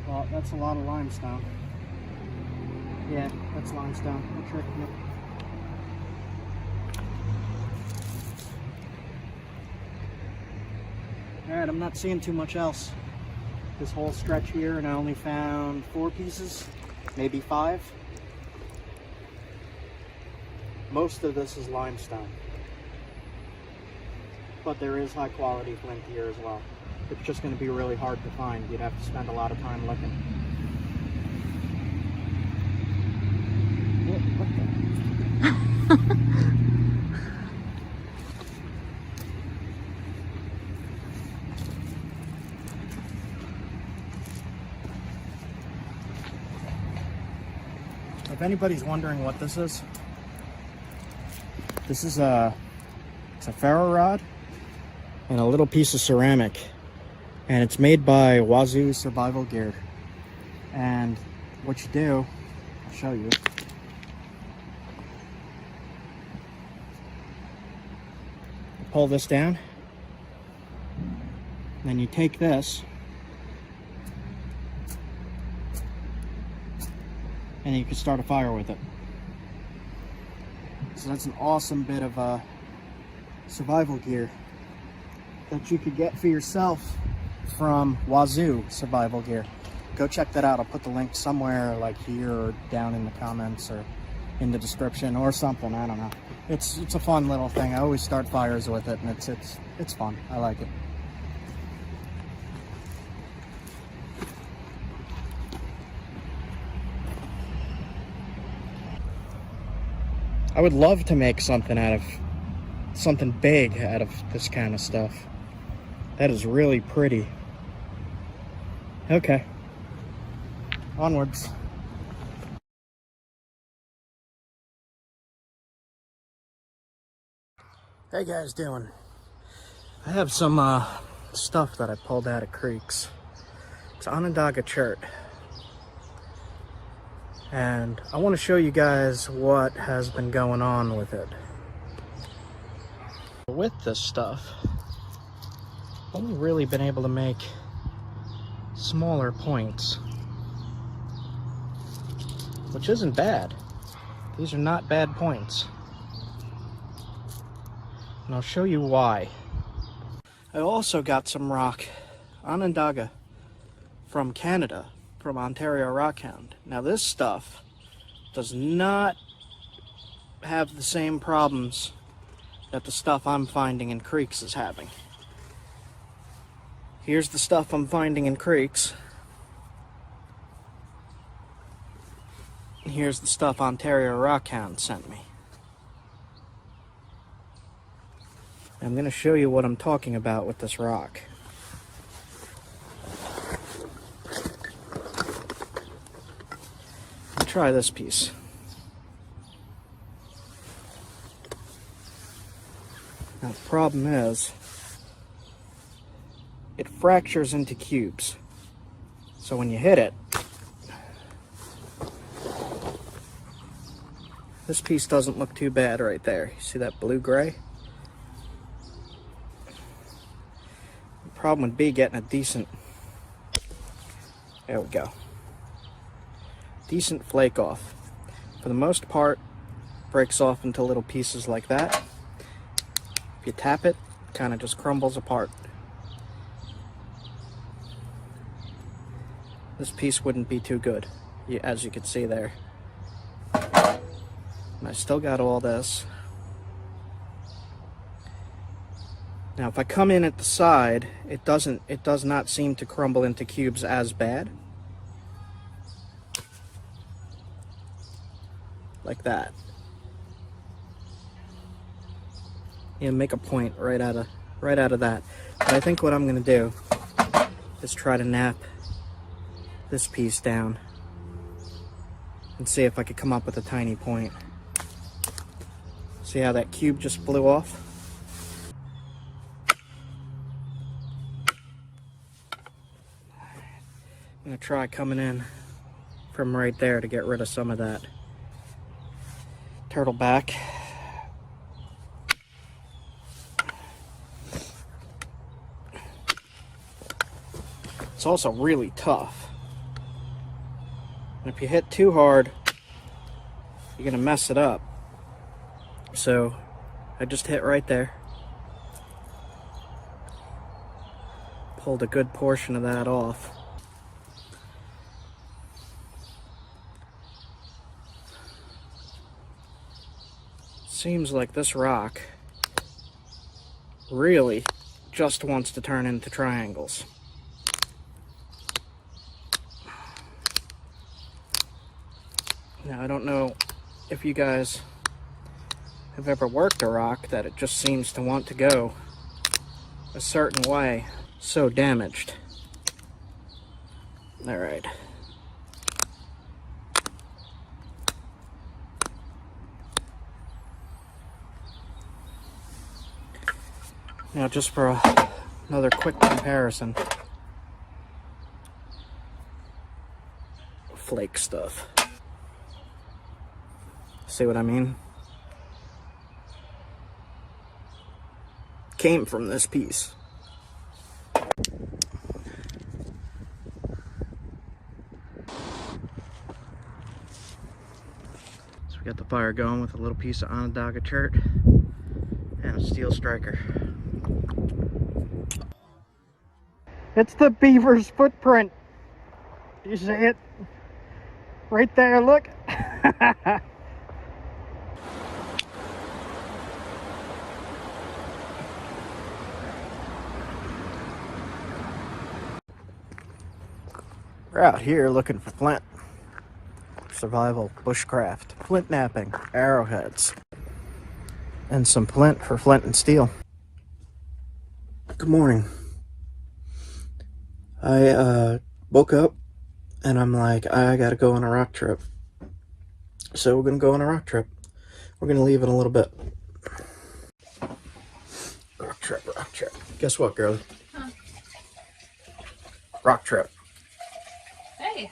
Well, that's a lot of limestone. Yeah, that's limestone. It tricked me. Alright, I'm not seeing too much else. This whole stretch here, and I only found 4 pieces, maybe 5. Most of this is limestone. But there is high quality flint here as well. It's just going to be really hard to find. You'd have to spend a lot of time looking. What the? If anybody's wondering what this is it's a ferro rod and a little piece of ceramic, and it's made by Wazoo Survival Gear. And what you do, I'll show you. Pull this down, then you take this and you can start a fire with it. So that's an awesome bit of survival gear that you could get for yourself from Wazoo Survival Gear. Go check that out. I'll put the link somewhere, like here or down in the comments or in the description or something. I don't know. It's a fun little thing. I always start fires with it, and it's fun. I like it. I would love to make something big out of this kind of stuff. That is really pretty. Okay. Onwards. How you guys doing? I have some stuff that I pulled out of creeks. It's Onondaga chert. And I want to show you guys what has been going on with it. With this stuff, I've only really been able to make smaller points, which isn't bad. These are not bad points. And I'll show you why. I also got some rock, Onondaga, from Canada, from Ontario Rockhound. Now this stuff does not have the same problems that the stuff I'm finding in creeks is having. Here's the stuff I'm finding in creeks. And here's the stuff Ontario Rockhound sent me. I'm going to show you what I'm talking about with this rock. Try this piece. Now the problem is, it fractures into cubes. So when you hit it, this piece doesn't look too bad right there. You see that blue-gray? The problem would be getting a decent, there we go, decent flake off. For the most part, breaks off into little pieces like that. If you tap it, it kind of just crumbles apart. This piece wouldn't be too good, as you can see there. And I still got all this. Now if I come in at the side, it does not seem to crumble into cubes as bad. Like that. Yeah, make a point right out of that. But I think what I'm gonna do is try to knap this piece down and see if I could come up with a tiny point. See how that cube just blew off? I'm gonna try coming in from right there to get rid of some of that turtle back. It's also really tough. And if you hit too hard, you're gonna mess it up. So I just hit right there. Pulled a good portion of that off. Seems like this rock really just wants to turn into triangles. Now, I don't know if you guys have ever worked a rock that it just seems to want to go a certain way. So damaged. All right. Now, just for another quick comparison. Flake stuff. See what I mean? Came from this piece. So we got the fire going with a little piece of Onondaga chert and a steel striker. It's the beaver's footprint. You see it? Right there, look. We're out here looking for flint. Survival, bushcraft, flint knapping, arrowheads, and some flint for flint and steel. Good morning. I woke up and I'm like, I gotta go on a rock trip. So we're gonna go on a rock trip. We're gonna leave in a little bit. Rock trip, rock trip. Guess what, girlie? Huh? Rock trip. Hey.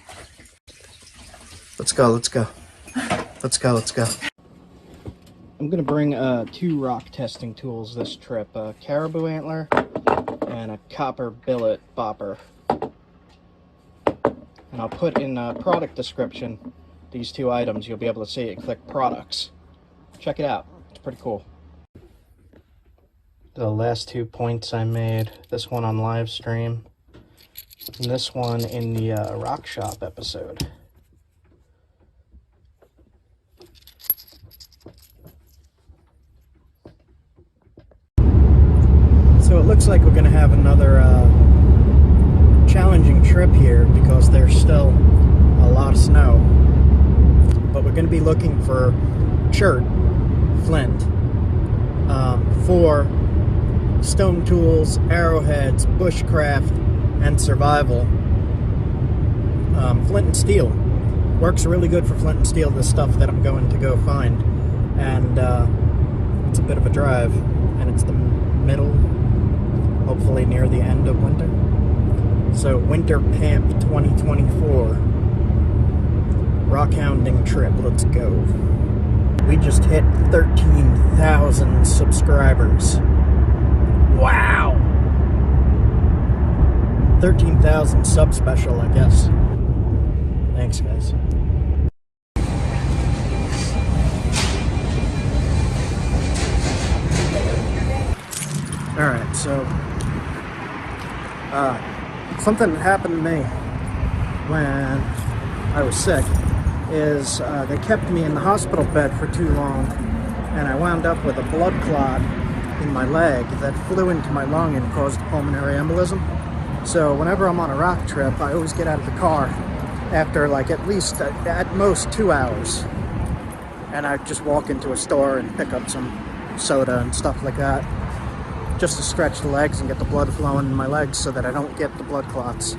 Let's go, let's go. Let's go, let's go. I'm gonna bring 2 rock testing tools this trip. A caribou antler and a copper billet bopper. And I'll put in the product description these 2 items. You'll be able to see it. Click products. Check it out. It's pretty cool. The last 2 points I made, this one on live stream, and this one in the rock shop episode. So it looks like we're going to have another challenging trip here because there's still a lot of snow. But we're going to be looking for chert, flint, for stone tools, arrowheads, bushcraft, and survival. Flint and steel. Works really good for flint and steel, the stuff that I'm going to go find. And it's a bit of a drive. And it's the middle, hopefully near the end of winter. So Winter Camp 2024 rock hounding trip. Let's go. We just hit 13,000 subscribers. Wow. 13,000 sub special, I guess. Thanks, guys. Alright, so something that happened to me when I was sick is they kept me in the hospital bed for too long, and I wound up with a blood clot in my leg that flew into my lung and caused pulmonary embolism. So whenever I'm on a rock trip, I always get out of the car after like at least at most 2 hours, and I just walk into a store and pick up some soda and stuff like that, just to stretch the legs and get the blood flowing in my legs so that I don't get the blood clots.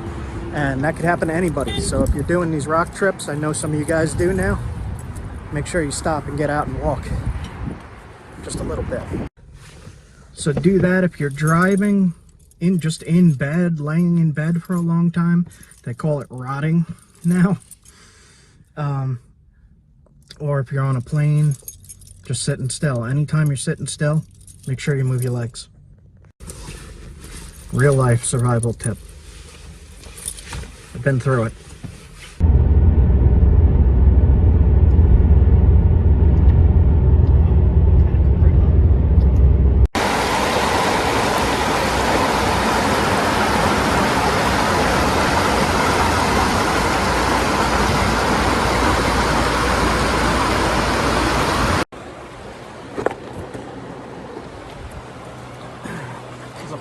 And that could happen to anybody. So if you're doing these rock trips, I know some of you guys do now, make sure you stop and get out and walk. just a little bit. So do that if you're driving, just in bed, laying in bed for a long time. They call it rotting now. Or if you're on a plane, just sitting still. Anytime you're sitting still, make sure you move your legs. Real life survival tip. I've been through it.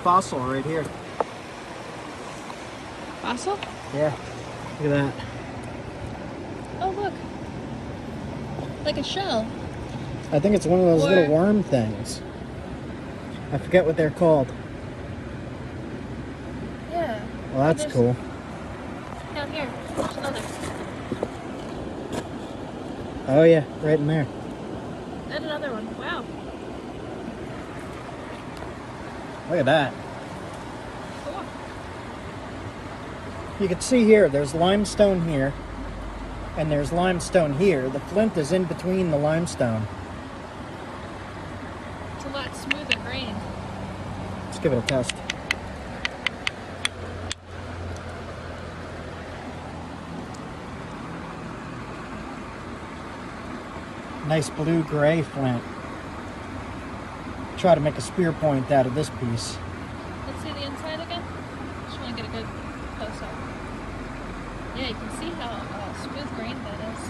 Fossil right here. Fossil? Yeah. Look at that. Oh, look. Like a shell. I think it's one of those Or... little worm things. I forget what they're called. Yeah. Well, that's cool. Down here. There's another. Oh yeah, right in there. And another one. Wow. Look at that. Cool. You can see here, there's limestone here, and there's limestone here. The flint is in between the limestone. It's a lot smoother grain. Let's give it a test. Nice blue-gray flint. Try to make a spear point out of this piece. Let's see the inside again. Just want to get a good close-up. Yeah, you can see how smooth grained that is.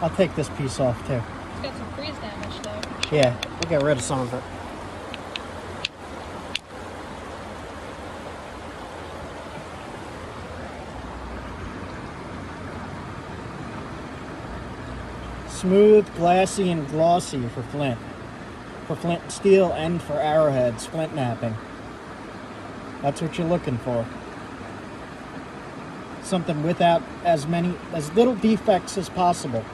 I'll take this piece off too. It's got some freeze damage though. Yeah, we'll get rid of some of it. Smooth, glassy, and glossy for flint. For flint and steel and for arrowheads, flint knapping. That's what you're looking for. Something without as little defects as possible.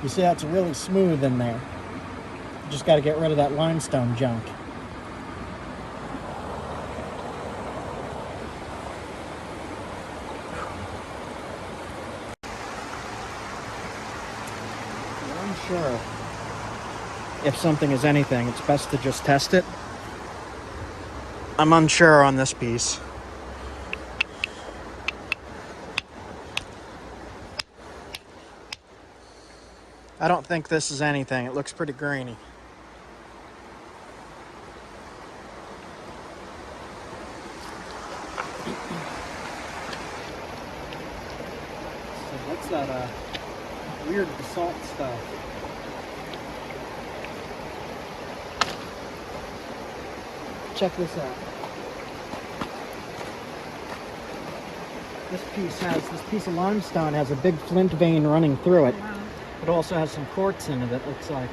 You see that's really smooth in there. You just got to get rid of that limestone junk. I'm unsure if something is anything. It's best to just test it. I'm unsure on this piece. I don't think this is anything. It looks pretty grainy. So what's that weird basalt stuff? Check this out. This piece of limestone has a big flint vein running through it. Wow. It also has some quartz in it, it looks like.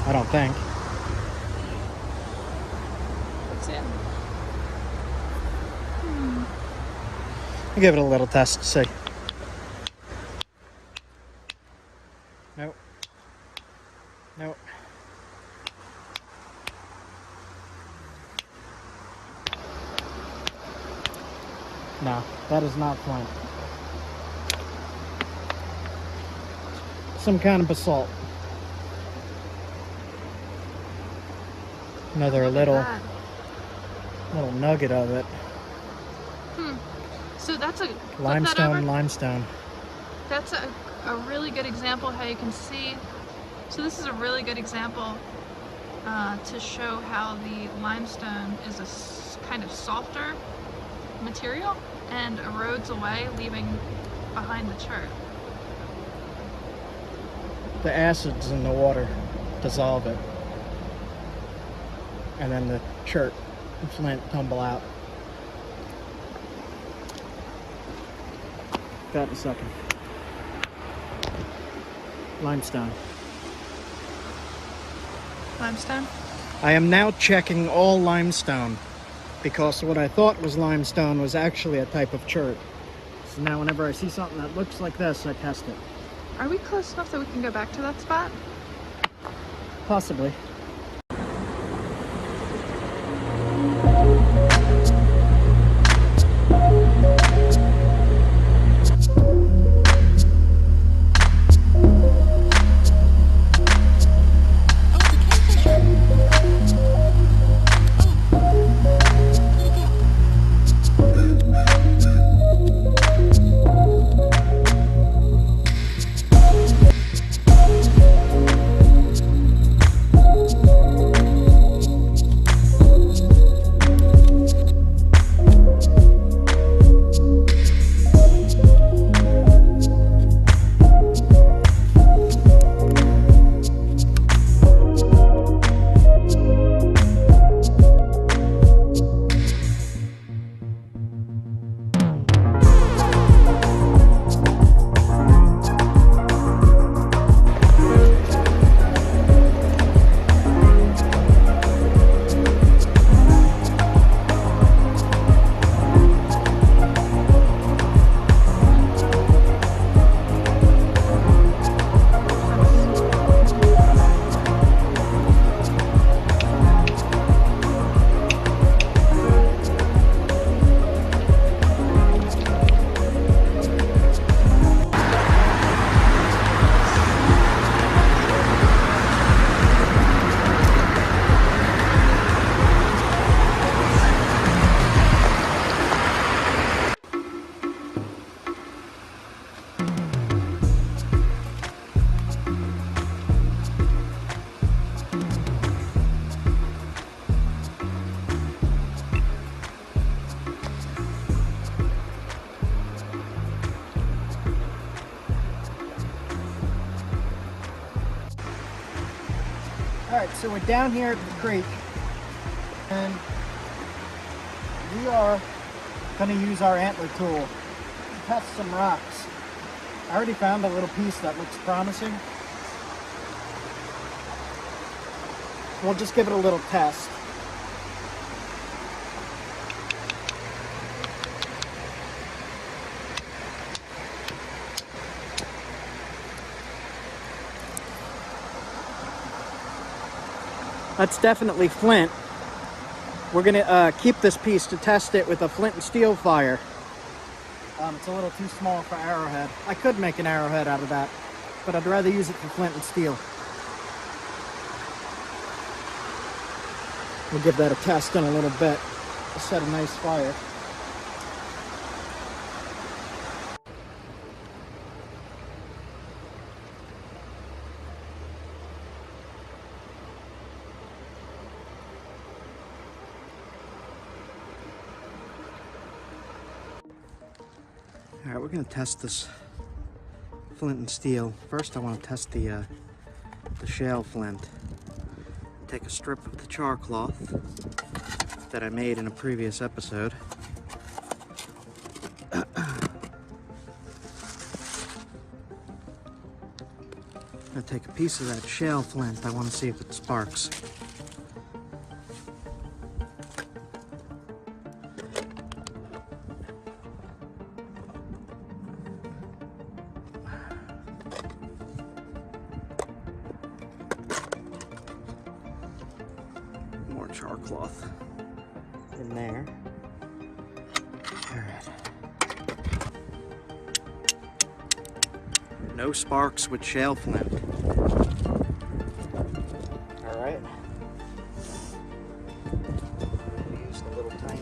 I don't think. That's it. I'll give it a little test to see. Nope. Nope. No, that is not flint. Some kind of basalt. Another little nugget of it. So that's a Limestone. That's a really good example how you can see. So this is a really good example to show how the limestone is a kind of softer material and erodes away, leaving behind the chert. The acids in the water dissolve it. And then the chert and flint tumble out. That in a second. Limestone? I am now checking all limestone because what I thought was limestone was actually a type of chert. So now whenever I see something that looks like this, I test it. Are we close enough that we can go back to that spot? Possibly. Alright, so we're down here at the creek and we are going to use our antler tool to test some rocks. I already found a little piece that looks promising. We'll just give it a little test. That's definitely flint. We're gonna keep this piece to test it with a flint and steel fire. It's a little too small for arrowhead. I could make an arrowhead out of that, but I'd rather use it for flint and steel. We'll give that a test in a little bit. Set a nice fire. All right, we're gonna test this flint and steel. First, I want to test the shale flint. Take a strip of the char cloth that I made in a previous episode. I take a piece of that shale flint. I want to see if it sparks. More char cloth in there. All right. No sparks with shale flint. All right. Use the little tiny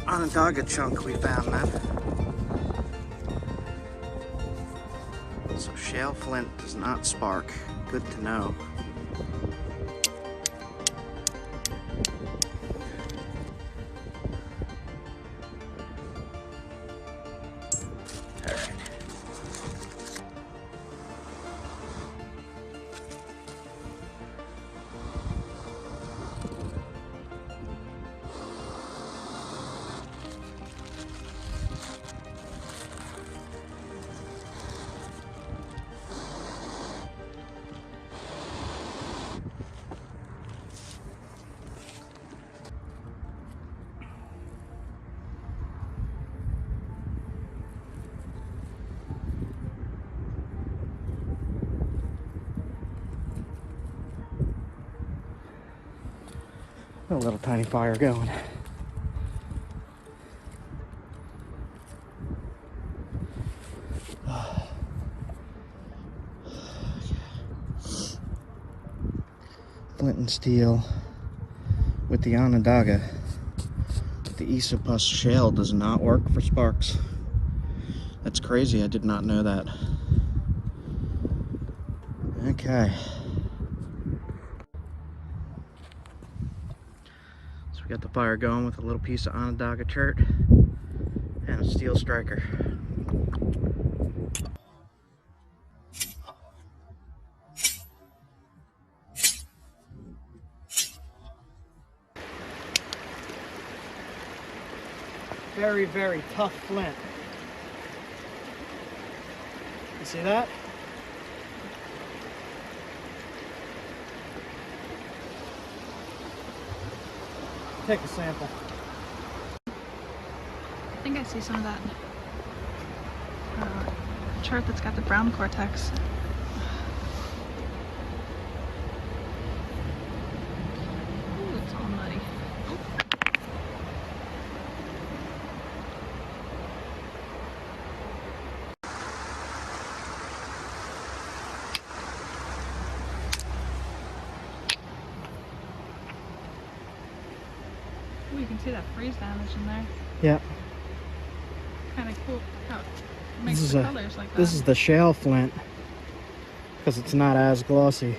Onondaga chunk we found then. So shale flint does not spark. Good to know. A little tiny fire going. Flint and steel with the Onondaga. The Isopus shell does not work for sparks. That's crazy, I did not know that. Okay. So we got the fire going with a little piece of Onondaga chert and a steel striker. Very, very tough flint. You see that? Take a sample. I think I see some of that chart that's got the brown cortex. Ooh, it's all muddy. Ooh, you can see that freeze damage in there. Yep. Kind of cool how it makes This is the colors like that. This is the shale flint because it's not as glossy.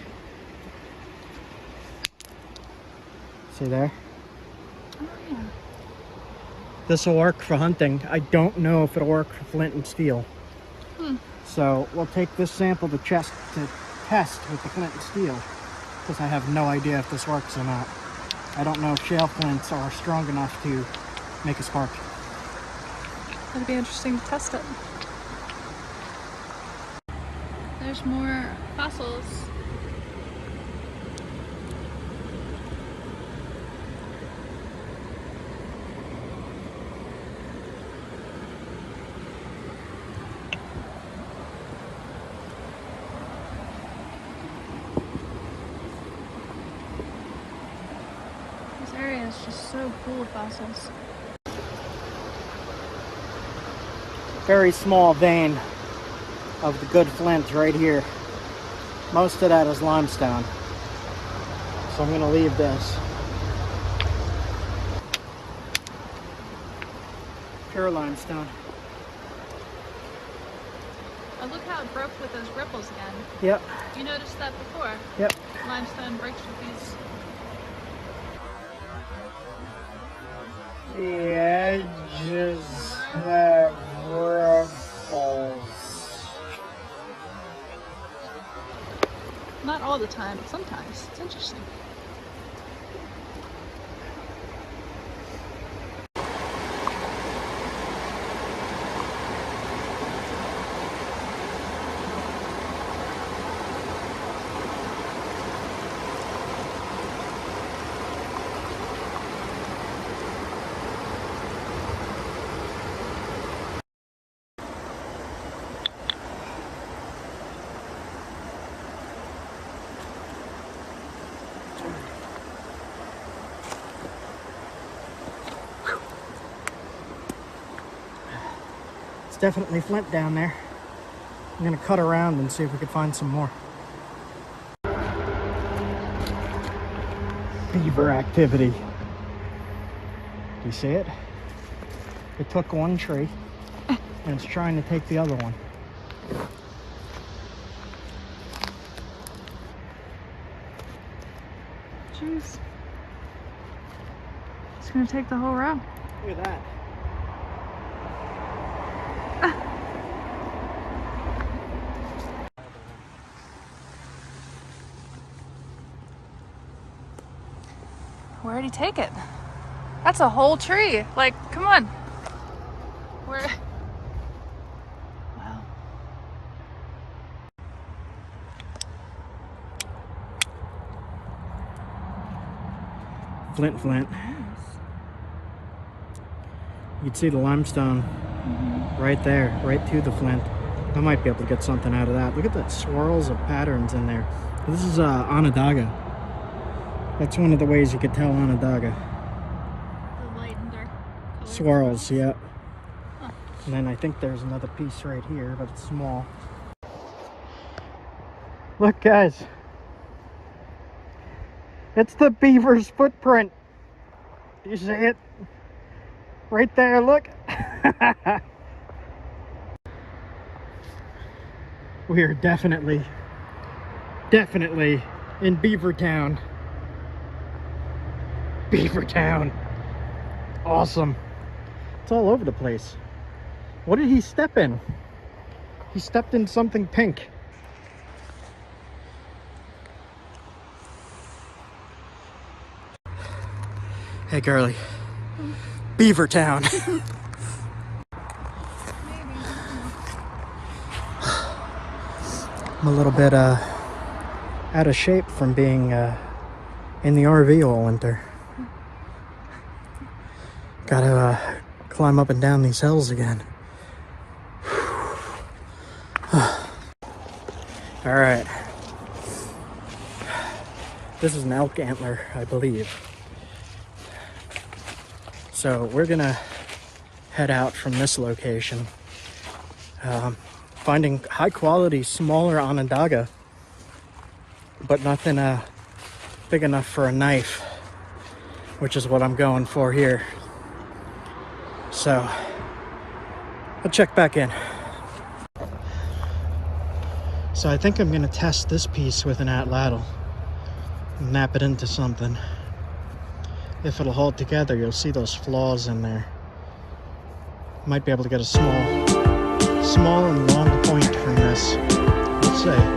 See there? Oh yeah. This will work for hunting. I don't know if it'll work for flint and steel. So we'll take this sample to test with the flint and steel because I have no idea if this works or not. I don't know if shale flints are strong enough to make a spark. It'd be interesting to test it. There's more fossils. This area is just so full of fossils. Very small vein of the good flint right here. Most of that is limestone. So I'm going to leave this. Pure limestone. Oh, look how it broke with those ripples again. Yep. You noticed that before? Yep. Limestone breaks with these. The edges have ripples. Not all the time, but sometimes. It's interesting. Definitely flint down there. I'm gonna cut around and see if we can find some more. Beaver activity. Do you see it? It took one tree and it's trying to take the other one. Jeez. It's gonna take the whole row. Look at that. Where'd he take it? That's a whole tree. Like, come on. Where? Wow. Flint. You can see the limestone right there, right to the flint. I might be able to get something out of that. Look at the swirls of patterns in there. This is Onondaga. That's one of the ways you could tell Onondaga. The light and dark color Swirls, yeah. Huh. And then I think there's another piece right here, but it's small. Look, guys. It's the beaver's footprint. Do you see it? Right there, look. We are definitely in Beaver Town. Beaver Town. Awesome. It's all over the place. What did he step in? He stepped in something pink. Hey, girly. Beaver Town. I'm a little bit out of shape from being in the RV all winter. Gotta climb up and down these hills again. Alright. This is an elk antler, I believe. So we're gonna head out from this location. Finding high quality, smaller Onondaga, but nothing big enough for a knife, which is what I'm going for here. So I'll check back in. So I think I'm gonna test this piece with an atlatl, nap it into something. If it'll hold together, you'll see those flaws in there. Might be able to get a small and long point from this. Let's see.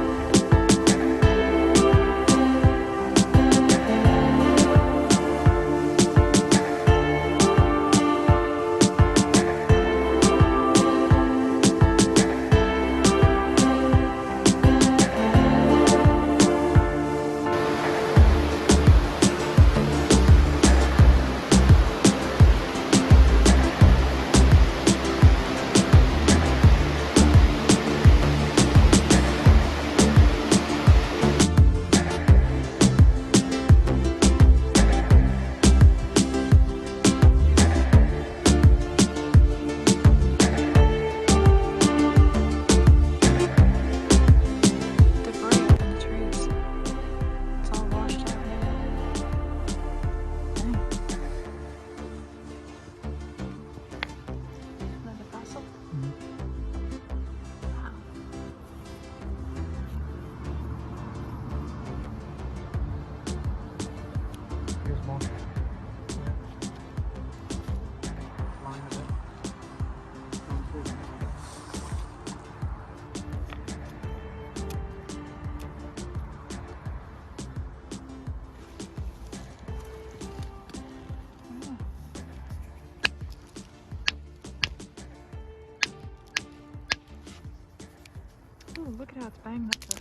Ooh, look at how it's banging up the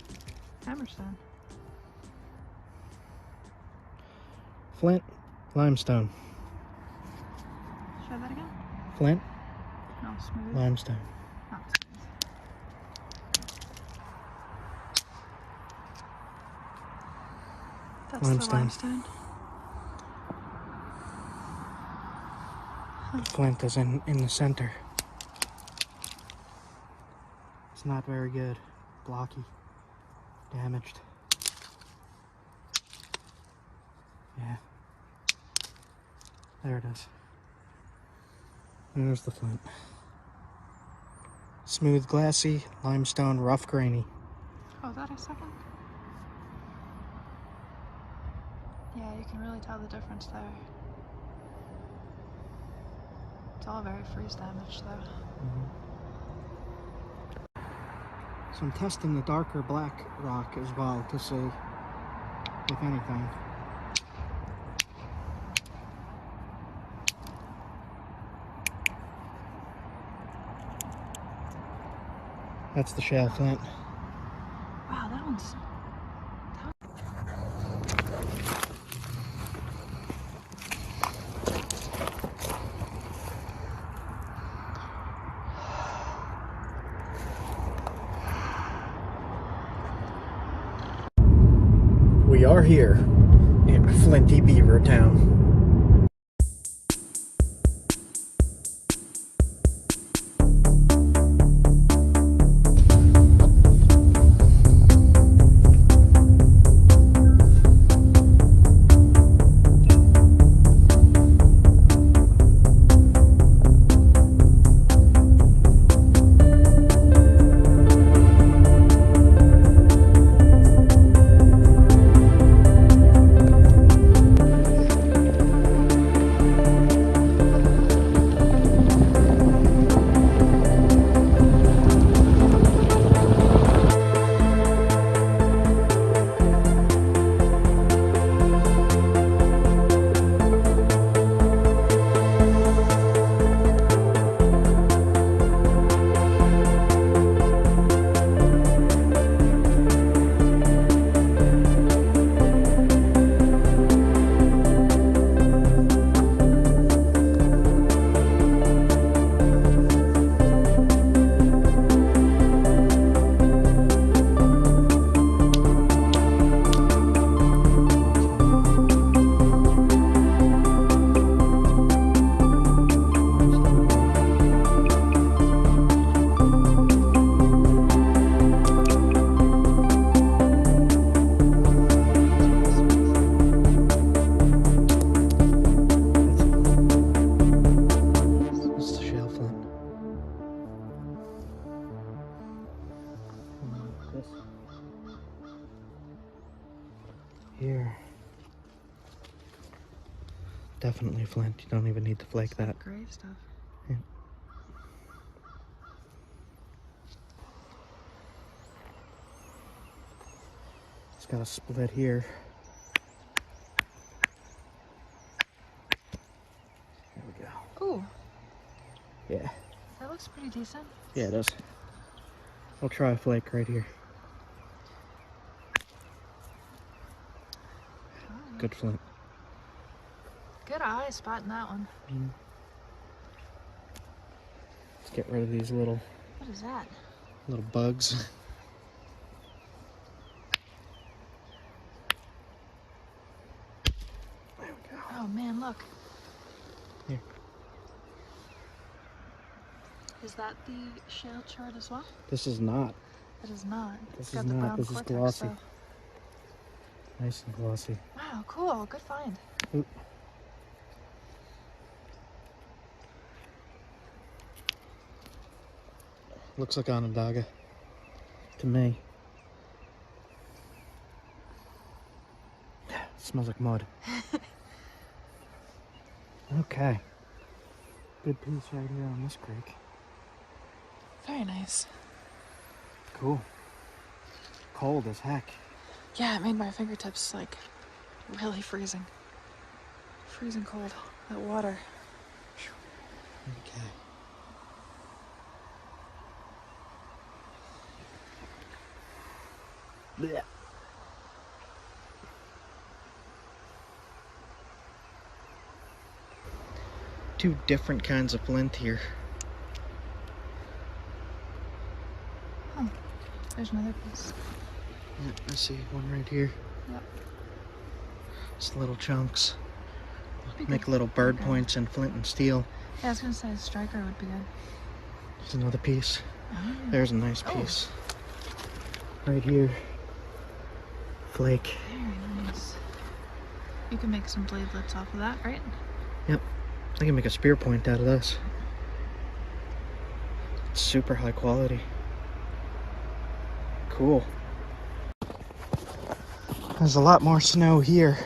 hammerstone. Flint, limestone. Try that again? Flint, No, smooth. limestone. Not smooth. That's Limestone. the limestone. Flint is in the center. It's not very good. Blocky. Damaged. Yeah. There it is. There's the flint. Smooth, glassy, limestone, rough, grainy. Oh, is that a second? Yeah, you can really tell the difference there. It's all very freeze damaged though. So I'm testing the darker black rock as well to see if anything. That's the shale flint. Wow, that one's... We are here in Flinty Beaver Town. Here. Definitely flint. You don't even need to flake that. Grave stuff. Yeah. It's got a split here. There we go. Ooh, Yeah. that looks pretty decent. Yeah, it does. I'll try a flake right here. Good flint. Good eye spotting that one. Let's get rid of these little What is that? bugs. There we go. Oh man, look. Here. Is that the shale chart as well? This is not. It is not. This It's got is the not. brown This is cortex glossy. stuff. Nice and glossy. Wow, cool. Good find. Oop. Looks like Onondaga to me. Smells like mud. Okay. Good piece right here on this creek. Very nice. Cool. Cold as heck. Yeah, it made my fingertips like really freezing. Freezing cold. That water. Okay. Blech. Two different kinds of flint here. There's another piece. Yeah, I see one right here. Yep. Just little chunks. Be Make good. little bird Okay. points in flint and steel. Yeah, I was gonna say a striker would be good. There's another piece. Oh. There's a nice piece. Right here. Flake. Very nice. You can make some blade lips off of that, right? Yep. I can make a spear point out of this. It's super high quality. Cool. There's a lot more snow here.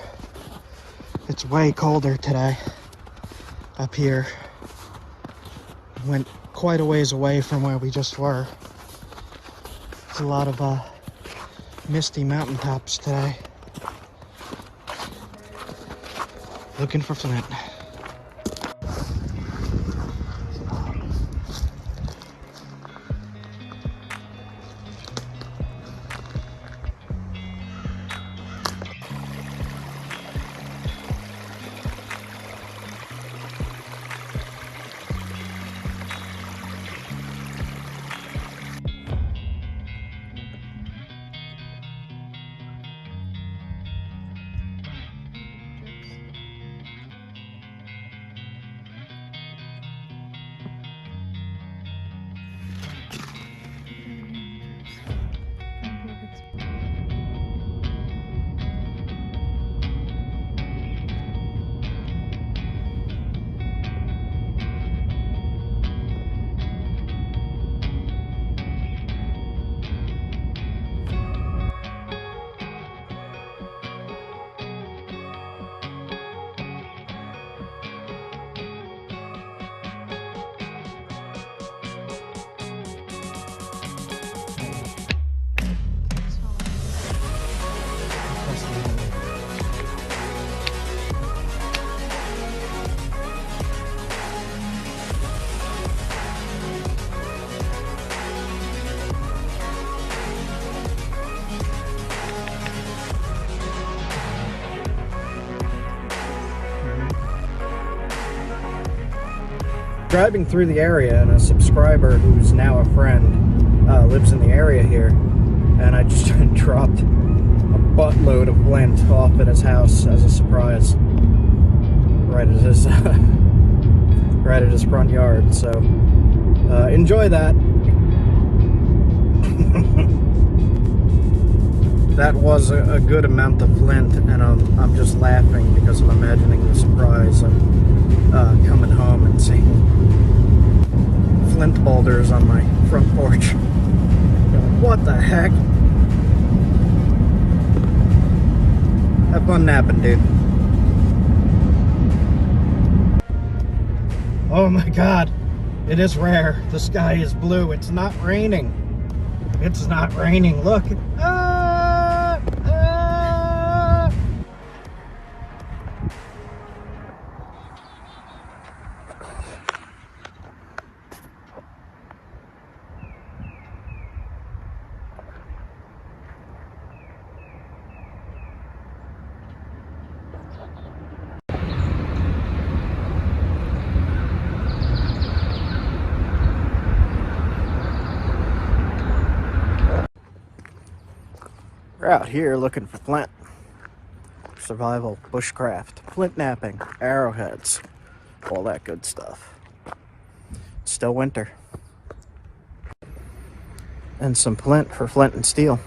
It's way colder today up here. Went quite a ways away from where we just were. There's a lot of misty mountaintops today. Looking for flint. driving through the area, and a subscriber who's now a friend lives in the area here, and I just dropped a buttload of flint off at his house as a surprise, right at his right at his front yard. So enjoy that. That was a good amount of flint, and I'm just laughing because I'm imagining the surprise of coming home and seeing flint boulders on my front porch. What the heck? Have fun napping, dude. Oh my god, it is rare. The sky is blue. It's not raining. It's not raining. Look. We're out here looking for flint. Survival, bushcraft, flint knapping, arrowheads, all that good stuff. It's still winter. And some flint for flint and steel.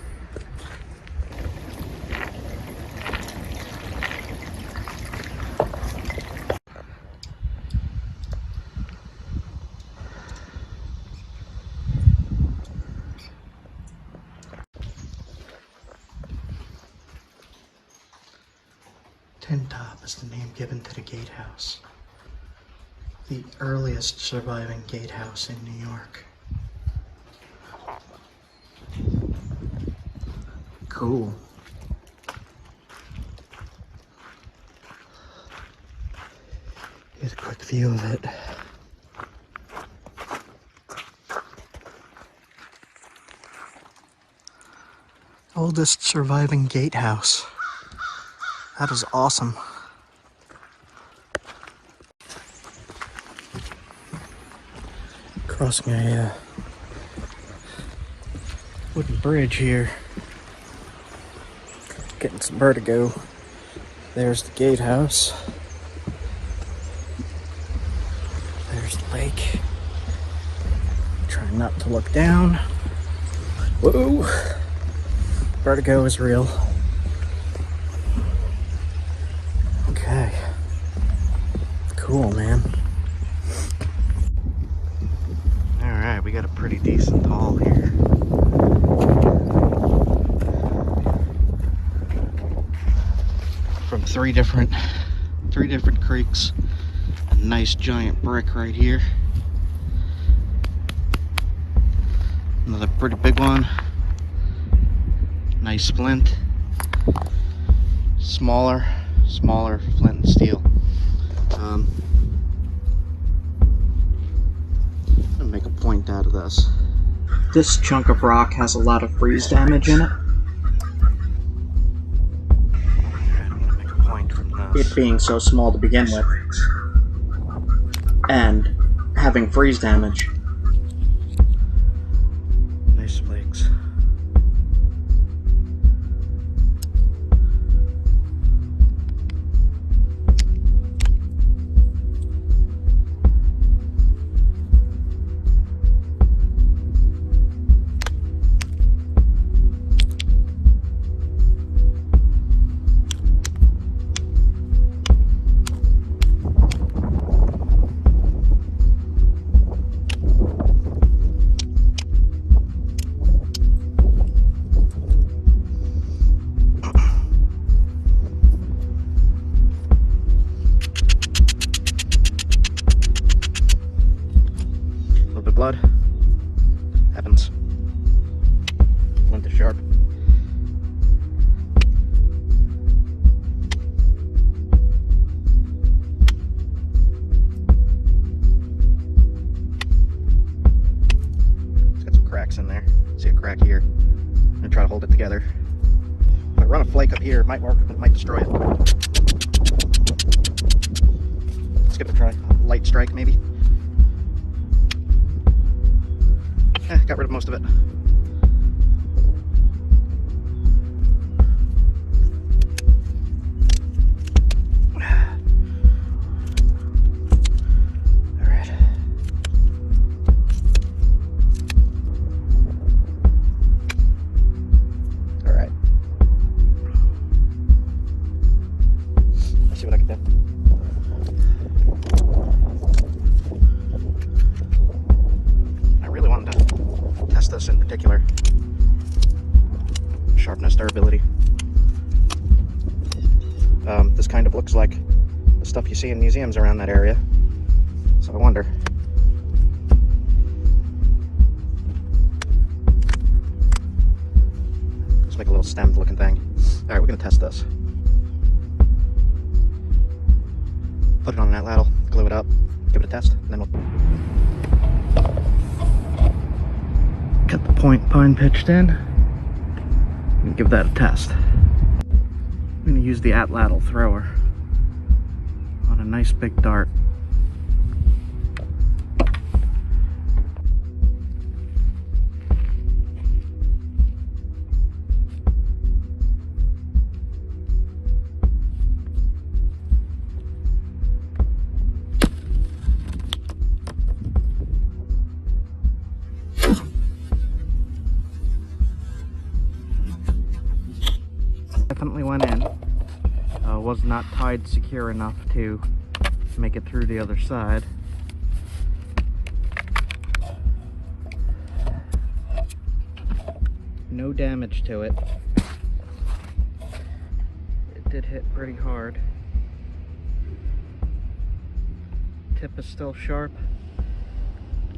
Tin Top is the name given to the gatehouse. The earliest surviving gatehouse in New York. Cool. Get a quick view of it. Oldest surviving gatehouse. That is awesome. Crossing a wooden bridge here. Getting some vertigo. There's the gatehouse. There's the lake. Trying not to look down. Whoa! Vertigo is real. Okay. Cool, man. Alright, we got a pretty decent haul here. From three different creeks. A nice giant brick right here. Another pretty big one. Nice flint. Smaller flint and steel. I'm gonna make a point out of this. This chunk of rock has a lot of freeze damage in it. I'm gonna make a point from this. It being so small to begin with, and having freeze damage. Nice flakes. Blood happens. Flint is sharp. It's got some cracks in there. See a crack here. I'm gonna try to hold it together. If I run a flake up here, it might work, but it might destroy it. Let's give it a try. Light strike, maybe. Got rid of most of it. Alright. Alright. Let's see what I can do. I really wanted to test this in particular. Sharpness, durability. This kind of looks like the stuff you see in museums around that area. So I wonder. Let's make a little stemmed looking thing. Alright, we're gonna test this. Put it on that ladle, glue it up, give it a test, and then we'll cut the point pine pitched in and give that a test. I'm going to use the at-ladle thrower on a nice big dart. Definitely went in. Was not tied secure enough to make it through the other side. No damage to it. It did hit pretty hard. Tip is still sharp.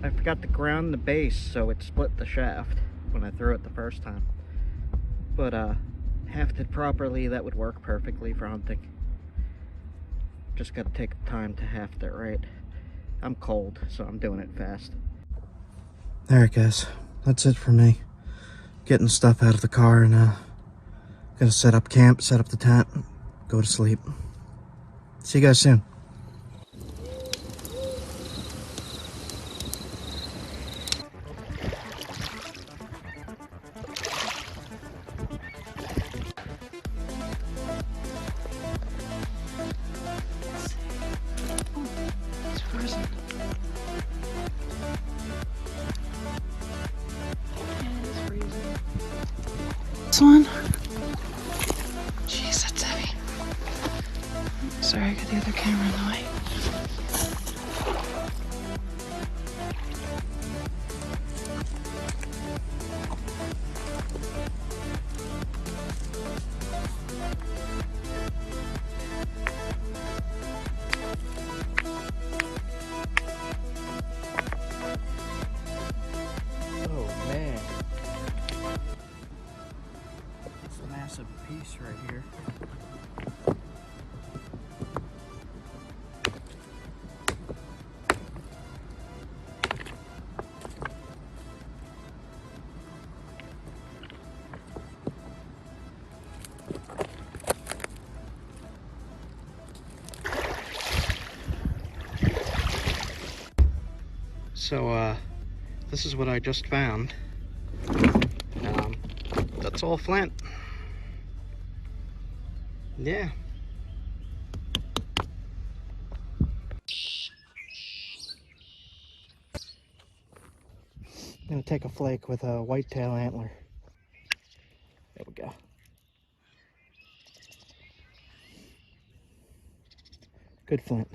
I forgot to ground the base, so it split the shaft when I threw it the first time. But hafted properly, that would work perfectly for hunting. Just gotta take time to haft it right. I'm cold, so I'm doing it fast. Alright guys, that's it for me. Getting stuff out of the car and gonna set up camp, set up the tent, go to sleep. See you guys soon. This one? Jeez, that's heavy. Sorry, I got the other camera in the way. Oh man. Massive piece right here. So this is what I just found. That's all flint. Yeah. I'm gonna take a flake with a whitetail antler. There we go. Good flint.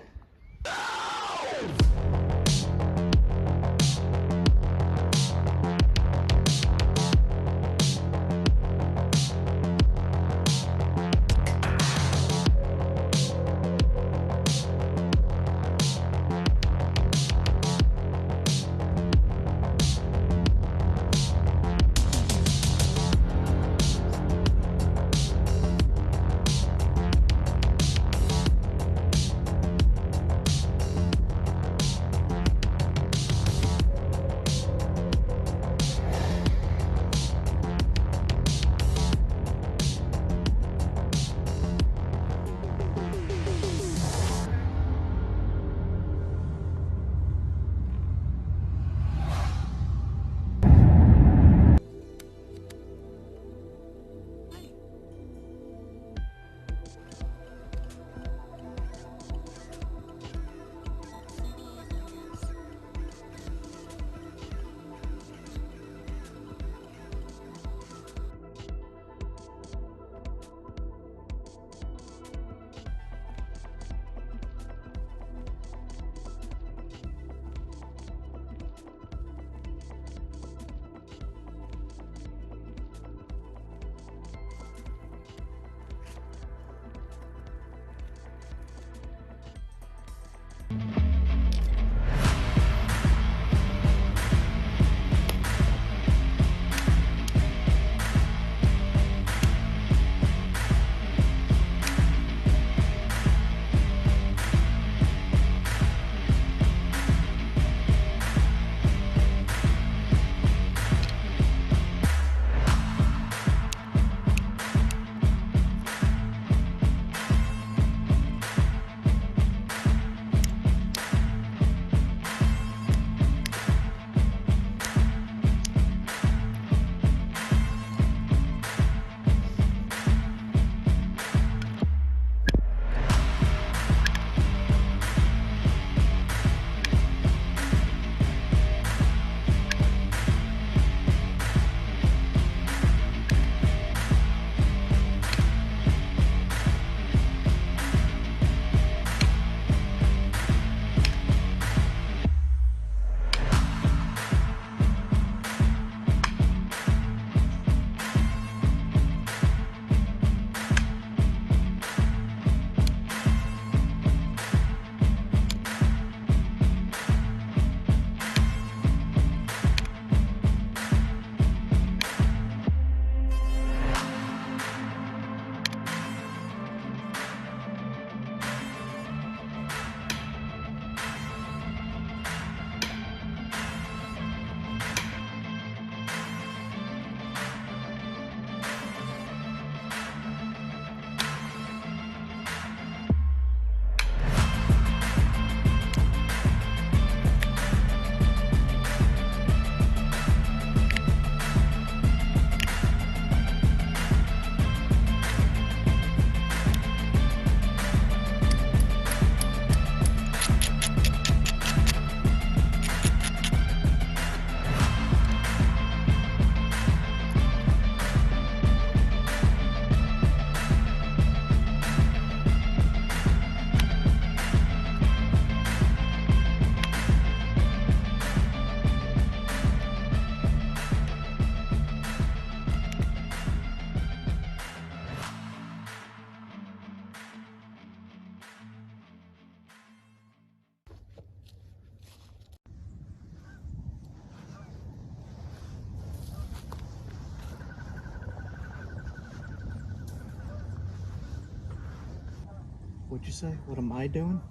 What'd you say? What am I doing?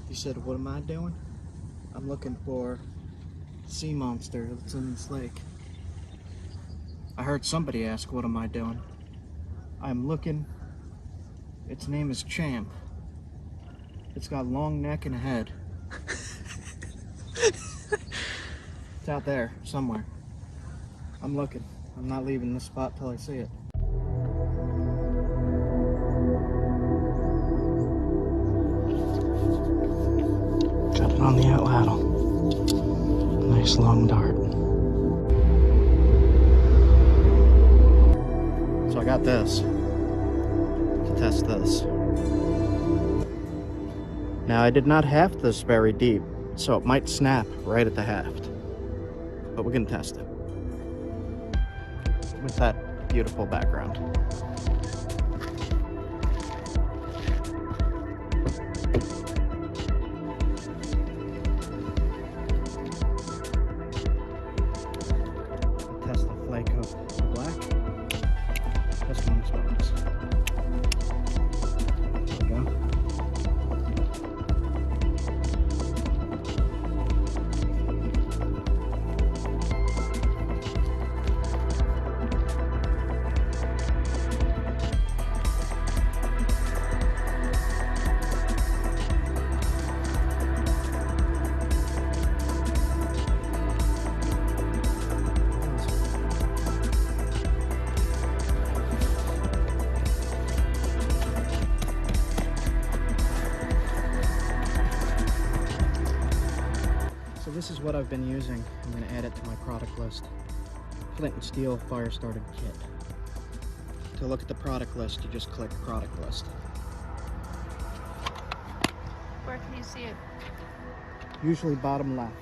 You said, what am I doing? I'm looking for a sea monster that's in this lake. I heard somebody ask, what am I doing? I'm looking. Its name is Champ. It's got a long neck and a head. It's out there somewhere. I'm looking. I'm not leaving this spot till I see it. Got it on the outladdle. Nice long dart. So I got this to test this. Now I did not haft this very deep, so it might snap right at the haft. But we're gonna test it with that beautiful background. Test the flake of the black. Test one spots. There we go. So this is what I've been using. I'm going to add it to my product list. Flint and steel fire started kit. To look at the product list, you just click product list. Where can you see it? Usually bottom left.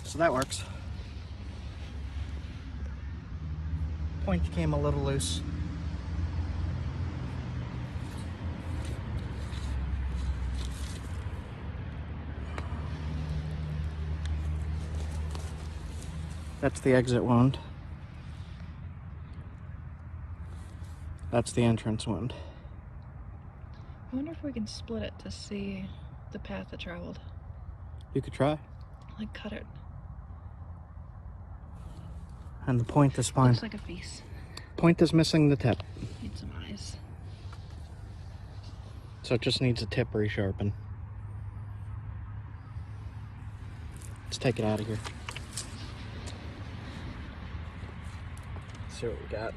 So that works. Point came a little loose. That's the exit wound. That's the entrance wound. I wonder if we can split it to see the path it traveled. You could try. Like cut it. And the point is fine. Looks like a piece. Point is missing the tip. Need some eyes. So it just needs a tip resharpen. Let's take it out of here. See what we got.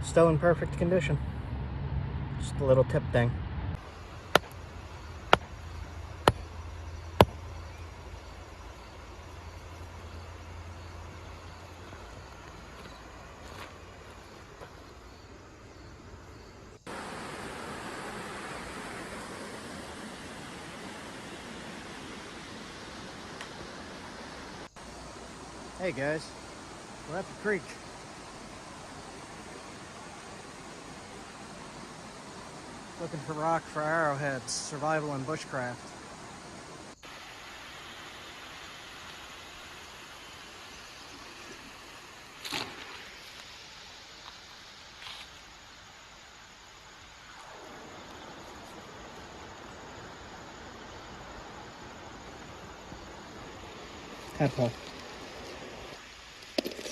Still in perfect condition. Just a little tip thing. Hey guys, we're at the creek. Looking for rock for arrowheads, survival and bushcraft. Tadpole.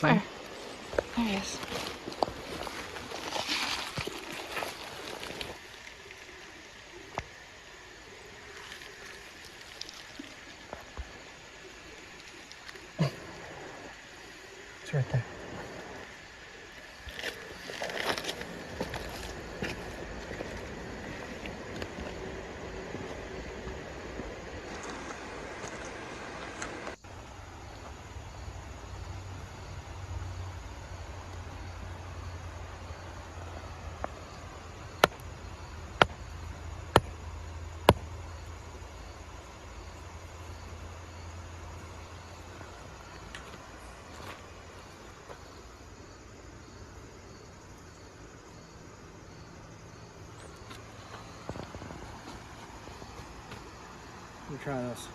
Where? There he is. It's right there. me try this.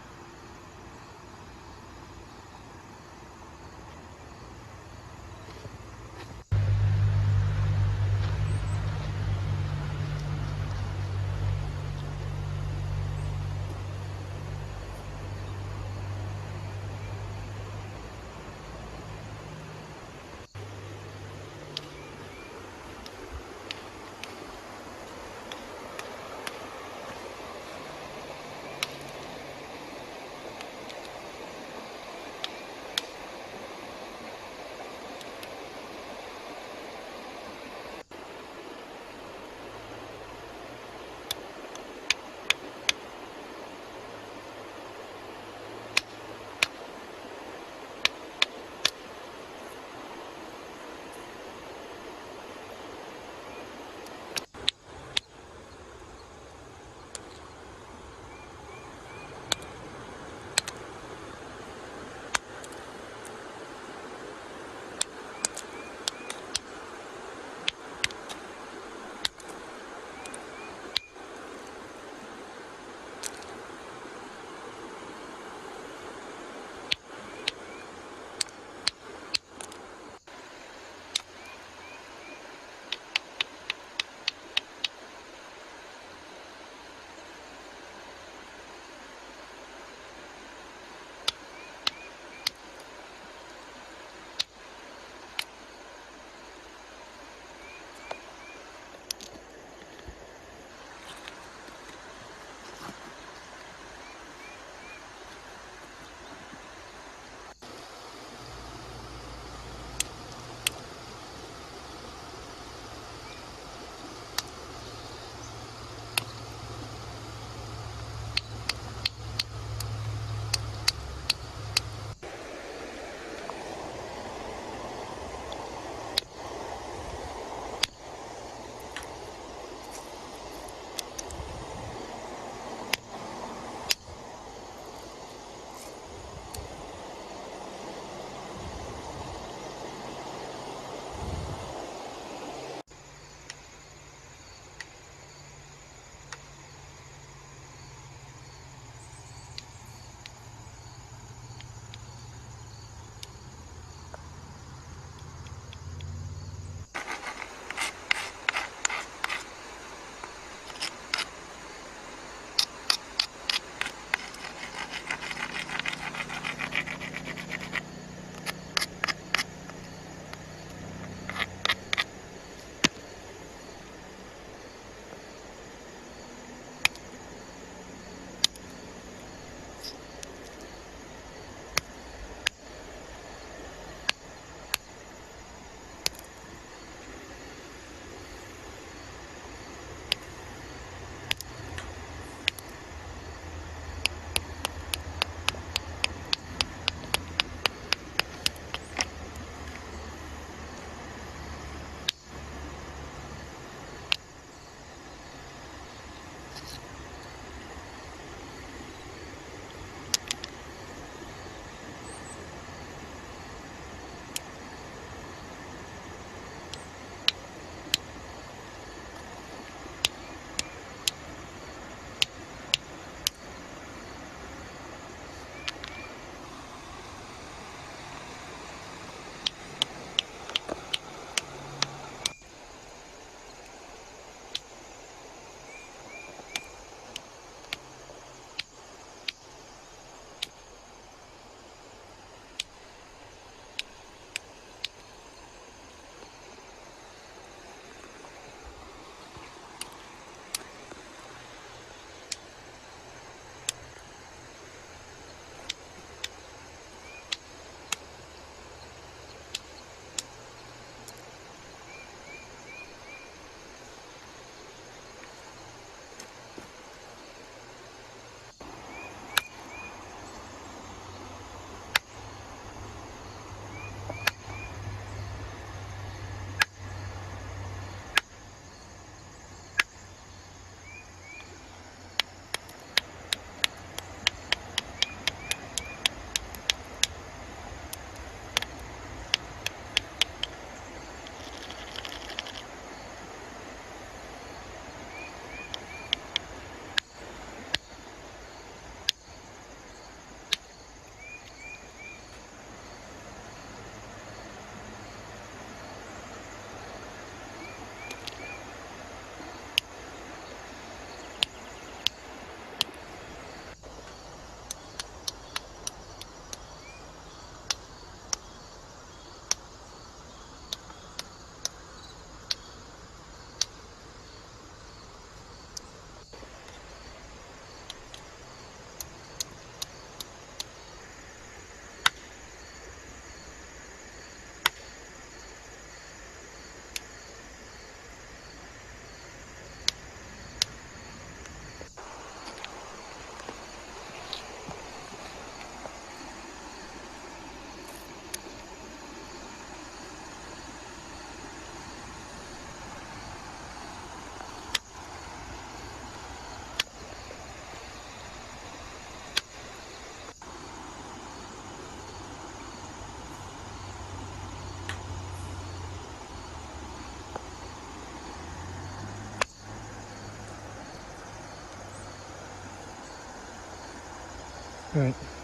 All right.